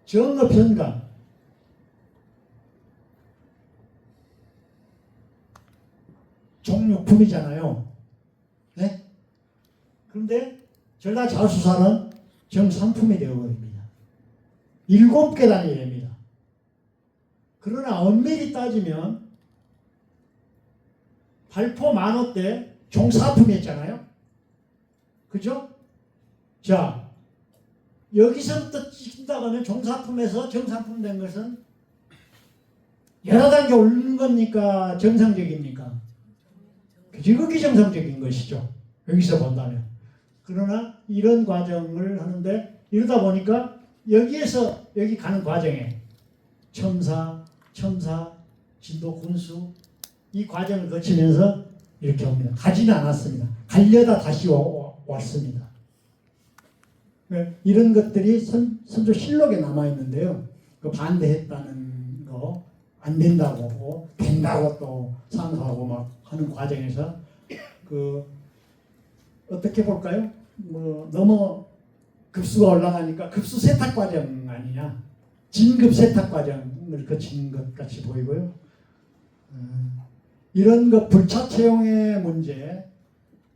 정업 현감 종육품이잖아요. 네? 그런데 전라자수사는 정상품이 되어버립니다. 7계단이 됩니다. 그러나 엄밀히 따지면 발포 만호 때 종사품이었잖아요. 그죠? 자, 여기서부터 찍힌다고 하면 종사품에서 정상품 된 것은 여러 단계 오르는 겁니까? 정상적입니까? 지극히 정상적인 것이죠. 여기서 본다면. 그러나 이런 과정을 하는데 이러다 보니까 여기에서 여기 가는 과정에 첨사, 진도 군수 이 과정을 거치면서 이렇게 옵니다. 가지는 않았습니다. 가려다 다시 왔습니다. 이런 것들이 선조실록에 남아있는데요. 그 반대했다는 거, 안 된다고 하고, 된다고 또 상소하고 막 하는 과정에서, 어떻게 볼까요? 너무 급수가 올라가니까 급수 세탁 과정 아니냐. 진급 세탁 과정을 거친 것 같이 보이고요. 이런 것 불차 채용의 문제,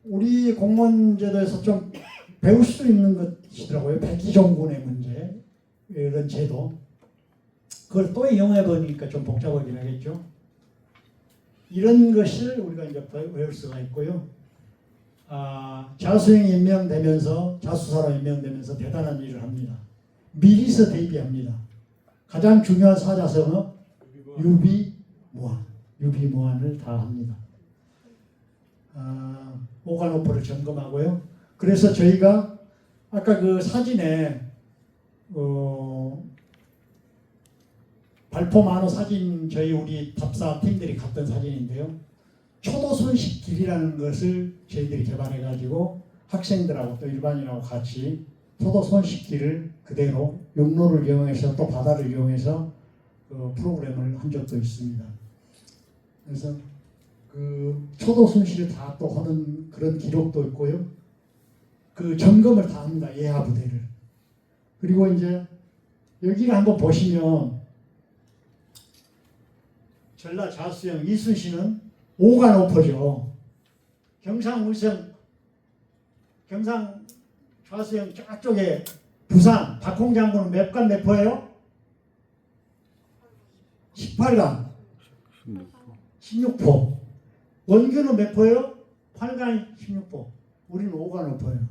우리 공무원제도에서 좀 배울 수 있는 것이더라고요. 백기종군의 문제, 이런 제도. 그걸 또 이용해 보니까 좀 복잡하긴 하겠죠. 이런 것을 우리가 이제 배울 수가 있고요. 자수형이 임명되면서 자수사로 임명되면서 대단한 일을 합니다. 미리서 대비합니다. 가장 중요한 사자성은 유비무환을 다 합니다. 오간오포를 점검하고요. 그래서 저희가 아까 그 사진에 발포 만호 사진 저희 우리 답사 팀들이 갔던 사진인데요. 초도순식 길이라는 것을 저희들이 개발해 가지고 학생들하고 또 일반인하고 같이 초도순식 길을 그대로 육로를 이용해서 또 바다를 이용해서 그 프로그램을 한 적도 있습니다. 그래서 그 초도순식을 다 또 하는 그런 기록도 있고요. 그 점검을 다 합니다. 예하 부대를. 그리고 이제 여기를 한번 보시면 전라자수형 이순신은 오간오포죠. 경상 좌수형 저쪽에 부산 박홍장군은 몇 간 몇 포예요? 18간 16포. 원균은 몇 포예요? 8간 16포. 우리는 5간오포예요.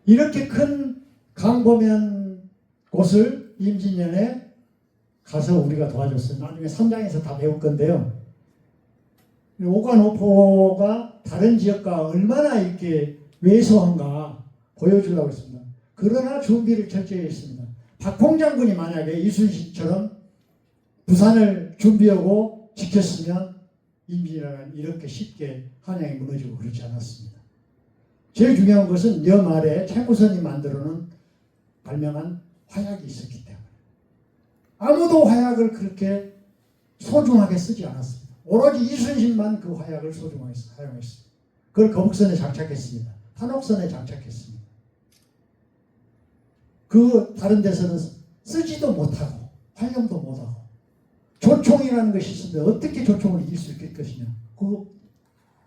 이렇게 큰 강보면 곳을 임진년에 가서 우리가 도와줬어요. 나중에 3장에서 다 배울 건데요. 오간오포가 다른 지역과 얼마나 이렇게 왜소한가 보여주려고 했습니다. 그러나 준비를 철저히 했습니다. 박홍장군이 만약에 이순신처럼 부산을 준비하고 지켰으면 임진왜란은 이렇게 쉽게 한양이 무너지고 그렇지 않았습니다. 제일 중요한 것은 여 말에 최무선이 만들어놓은 발명한 화약이 있었기 때문에 아무도 화약을 그렇게 소중하게 쓰지 않았습니다. 오로지 이순신만 그 화약을 소중하게 사용했습니다. 그걸 거북선에 장착했습니다. 한옥선에 장착했습니다. 그 다른 데서는 쓰지도 못하고 활용도 못하고 조총이라는 것이 있었는데 어떻게 조총을 이길 수 있을 것이냐.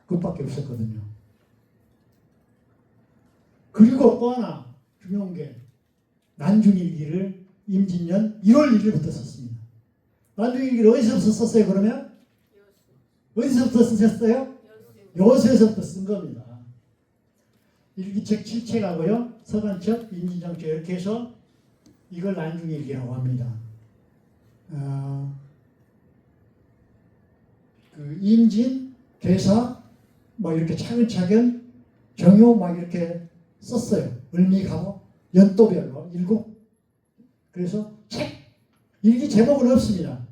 그것밖에 없었거든요. 그리고 또 하나 중요한 게 난중일기를 임진년 1월 1일부터 썼습니다. 난중일기를 어디서부터 썼어요 그러면? 어디서부터 쓰셨어요? 여수에서부터 쓴 겁니다. 일기책 7책하고요. 서간책, 임진정책 이렇게 해서 이걸 난중일기라고 합니다. 그 임진, 괴사 뭐 이렇게 차근차근 정요 막 이렇게 썼어요. 을미가고 연도별로 7. 그래서 책 일기 제목은 없습니다.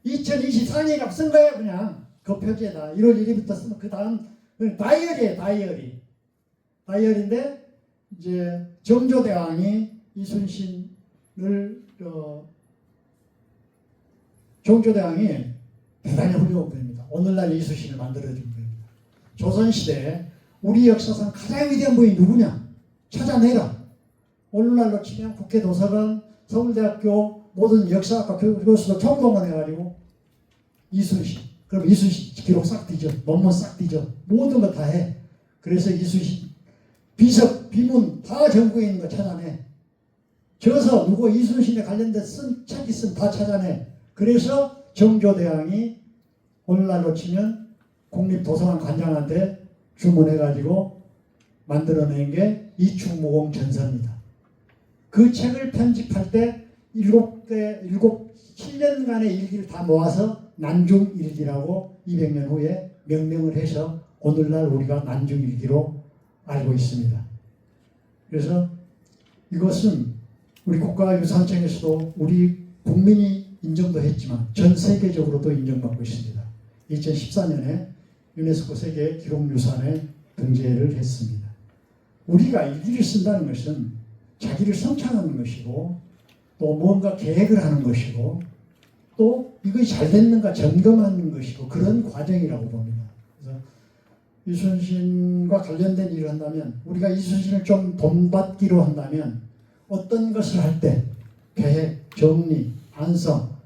2024년이라고 쓴 거예요. 그냥 그 표지에다 1월 1일부터 쓰면 그 다음 다이어리예요. 다이어리인데 이제 정조대왕이 이순신 종조대왕이 대단히 훌륭한 분입니다. 오늘날 이순신을 만들어준 분입니다. 조선시대에 우리 역사상 가장 위대한 분이 누구냐? 찾아내라. 오늘날로 치면 국회 도서관, 서울대학교 모든 역사학과 교수도 총동원해가지고 이순신. 그럼 이순신 기록 싹 뒤져. 논문 싹 뒤져. 모든 거 다 해. 그래서 이순신 비석, 비문 다 전국에 있는 거 찾아내. 저서 누구 이순신에 관련된 책 있으면 다 찾아내. 그래서 정조대왕이 오늘날로 치면 국립도서관 관장한테 주문해가지고 만들어낸 게 이충무공 전서입니다. 그 책을 편집할 때 7년간의 일기를 다 모아서 난중일기라고 200년 후에 명명을 해서 오늘날 우리가 난중일기로 알고 있습니다. 그래서 이것은 우리 국가유산청에서도 우리 국민이 인정도 했지만 전 세계적으로도 인정받고 있습니다. 2014년에 유네스코 세계 기록유산에 등재를 했습니다. 우리가 일기를 쓴다는 것은 자기를 성찰하는 것이고 또 뭔가 계획을 하는 것이고 또 이것이 잘 됐는가 점검하는 것이고 그런 과정이라고 봅니다. 그래서 이순신과 관련된 일을 한다면 우리가 이순신을 좀 본받기로 한다면 어떤 것을 할 때 계획, 정리, 반성,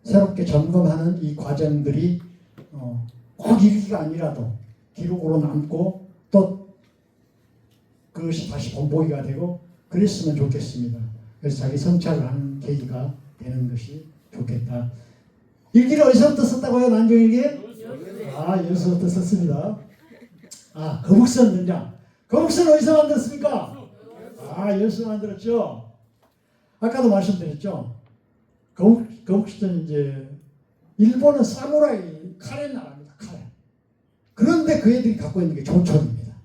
새롭게 점검하는 이 과정들이 꼭 일기가 아니라도 기록으로 남고 또 그것이 다시 본보기가 되고 그랬으면 좋겠습니다. 그래서 자기 성찰을 하는 계기가 되는 것이 좋겠다. 일기를 어디서부터 썼다고요? 난중일기? 여기서부터 썼습니다. 거북선 등장. 거북선 어디서 만들었습니까? 여기서 만들었죠. 아까도 말씀드렸죠. 거북선은 이제 일본은 사무라이 칼의 나라입니다. 칼. 그런데 그 애들이 갖고 있는 게 조총입니다.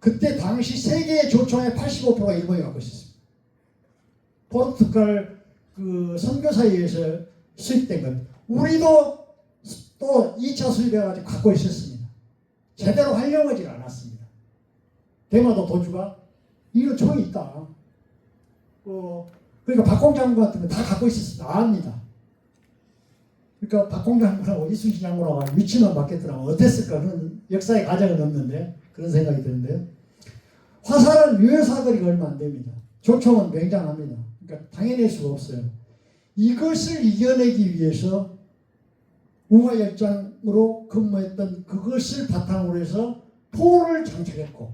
그때 당시 세계의 조총의 85%가 일본이 갖고 있었습니다. 포르투갈 그 선교사에 의해서 수입된 것. 우리도 또 2차 수입해가지고 갖고 있었습니다. 제대로 활용하지 않았습니다. 대마도 도주가 이런 총이 있다. 그러니까 박공 장군 같은 거 다 갖고 있었습니다. 압니다. 그러니까 박공 장군하고 이순신 장군하고 위치만 바뀌었더라면 어땠을까? 그런 역사의 가정은 없는데 그런 생각이 드는데요. 화살은 유효사거리가 얼마 안 됩니다. 조총은 맹장합니다. 그러니까 당해낼 수가 없어요. 이것을 이겨내기 위해서 우화열장으로 근무했던 그것을 바탕으로 해서 포를 장착했고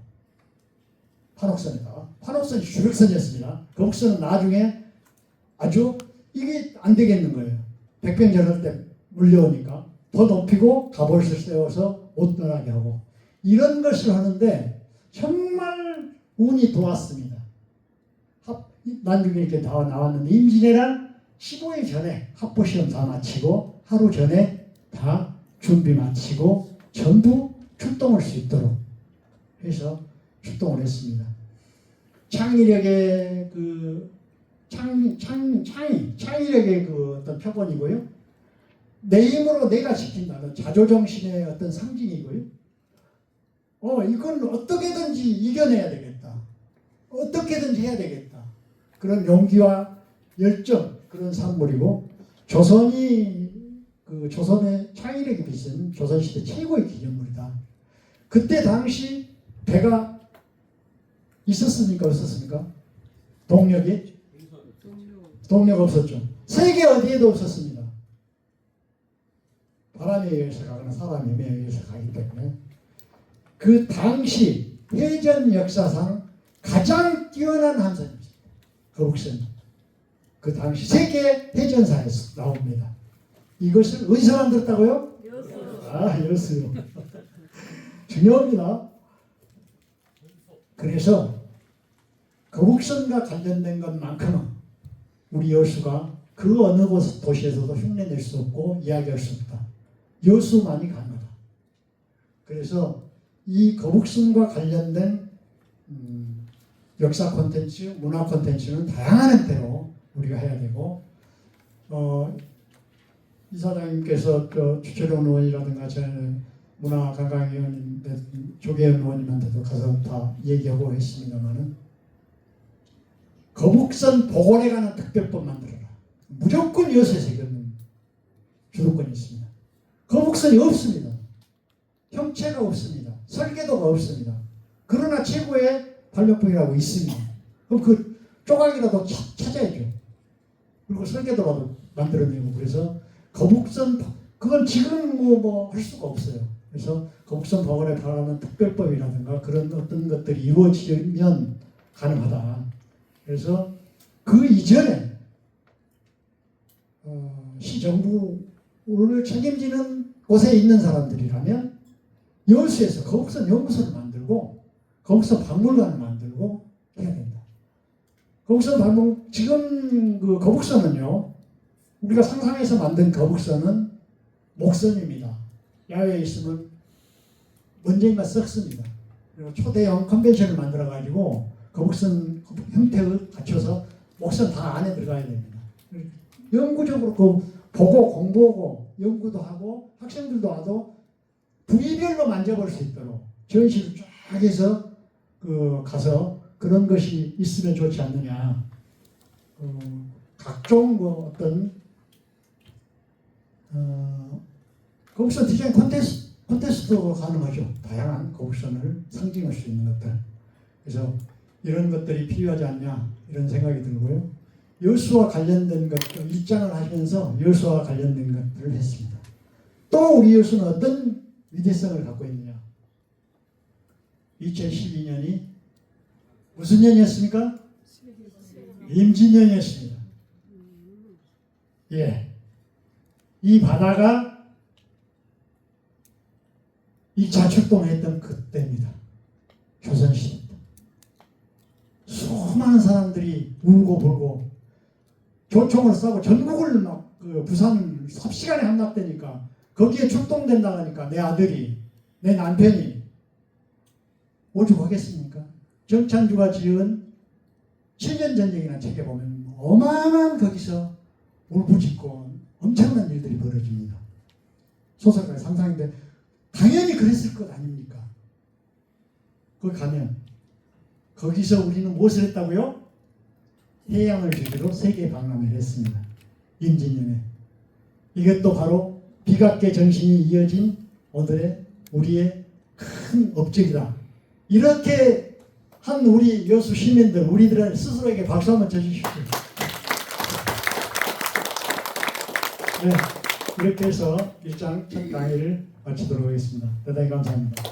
판옥선이다. 판옥선이 주력선이었습니다. 거북선은 나중에 아주 이게 안 되겠는 거예요. 백병전할 때 물려오니까 더 높이고 갑옷을 세워서 못 떠나게 하고 이런 것을 하는데 정말 운이 도왔습니다. 난중에 이렇게 다 나왔는데 임진왜란 15일 전에 합보시험 다 마치고 하루 전에 다 준비 마치고 전부 출동할 수 있도록 해서 출동을 했습니다. 창의력의 창의력의 그 어떤 표본이고요. 내 힘으로 내가 지킨다는 자조정신의 어떤 상징이고요. 이건 어떻게든지 이겨내야 되겠다. 어떻게든지 해야 되겠다. 그런 용기와 열정 그런 산물이고 조선이 조선의 창의력이 빚은 조선시대 최고의 기념물이다. 그때 당시 배가 있었습니까? 없었습니까? 동력이? 동력 없었죠. 세계 어디에도 없었습니다. 바람에 의해서 가거나 사람에 의해서 가기 때문에 그 당시 해전 역사상 가장 뛰어난 함선입니다. 거북선. 그 당시 세계 해전사에서 나옵니다. 이것을 어디서 만들었다고요? 여수요. 중요합니다. 그래서 거북선과 관련된 것만큼은 우리 여수가 그 어느 곳 도시에서도 흉내낼 수 없고 이야기할 수 없다. 여수만이 가능하다. 그래서 이 거북선과 관련된 역사 콘텐츠, 문화 콘텐츠는 다양한 형태로 우리가 해야 되고 이사장님께서 주철용 의원이라든가 저는 문화관광위원님, 조계현 의원님한테도 가서 다 얘기하고 했습니다만은 거북선 복원에 관한 특별법 만들어라. 무조건 여수에서 이건 주도권이 있습니다. 거북선이 없습니다. 형체가 없습니다. 설계도가 없습니다. 그러나 최고의 발명품이라고 있습니다. 그럼 그 조각이라도 찾아야죠. 그리고 설계도라도 만들어내고. 그래서 거북선, 그건 지금 뭐 할 수가 없어요. 그래서 거북선 복원에 관한 특별법이라든가 그런 어떤 것들이 이루어지면 가능하다. 그래서 그 이전에 시정부를 책임지는 곳에 있는 사람들이라면 여수에서 거북선 연구소를 만들고 거북선 박물관을 만들고 해야 된다. 거북선 박물, 지금 그 거북선은요, 우리가 상상해서 만든 거북선은 목선입니다. 야외에 있으면 언젠가 썩습니다. 그리고 초대형 컨벤션을 만들어 가지고 거북선 형태를 갖춰서 목선 다 안에 들어가야 됩니다. 영구적으로 그 보고 공부하고 연구도 하고 학생들도 와도 부위별로 만져볼 수 있도록 전시를 쫙 해서 가서 그런 것이 있으면 좋지 않느냐. 각종 어떤 거북선 디자인 콘테스트도 가능하죠. 다양한 거북선을 상징할 수 있는 것들. 그래서 이런 것들이 필요하지 않냐 이런 생각이 들고요. 여수와 관련된 것들 입장을 하면서 여수와 관련된 것들을 했습니다. 또 우리 여수는 어떤 위대성을 갖고 있느냐. 2012년이 무슨 년이었습니까? 임진년이었습니다. 예, 이 바다가 2차 출동했던 그때입니다. 조선시대 때. 수많은 사람들이 울고 불고 조총을 쏴고 전국을 막 부산 삽시간에 함락되니까 거기에 출동된다 하니까 내 아들이, 내 남편이 오죽하겠습니까? 정찬주가 지은 7년 전쟁이라는 책에 보면 어마어마한 거기서 울부짖고 엄청난 일들이 벌어집니다. 소설가의 상상인데 당연히 그랬을 것 아닙니까? 거기 가면 거기서 우리는 무엇을 했다고요? 해양을 주기로 세계 박람회를 했습니다. 임진년에. 이것도 바로 비각계 정신이 이어진 오늘의 우리의 큰 업적이다. 이렇게 한 우리 여수 시민들, 우리들은 스스로에게 박수 한번 쳐주십시오. 네, 이렇게 해서 1장 첫 강의를 마치도록 하겠습니다. 대단히 감사합니다.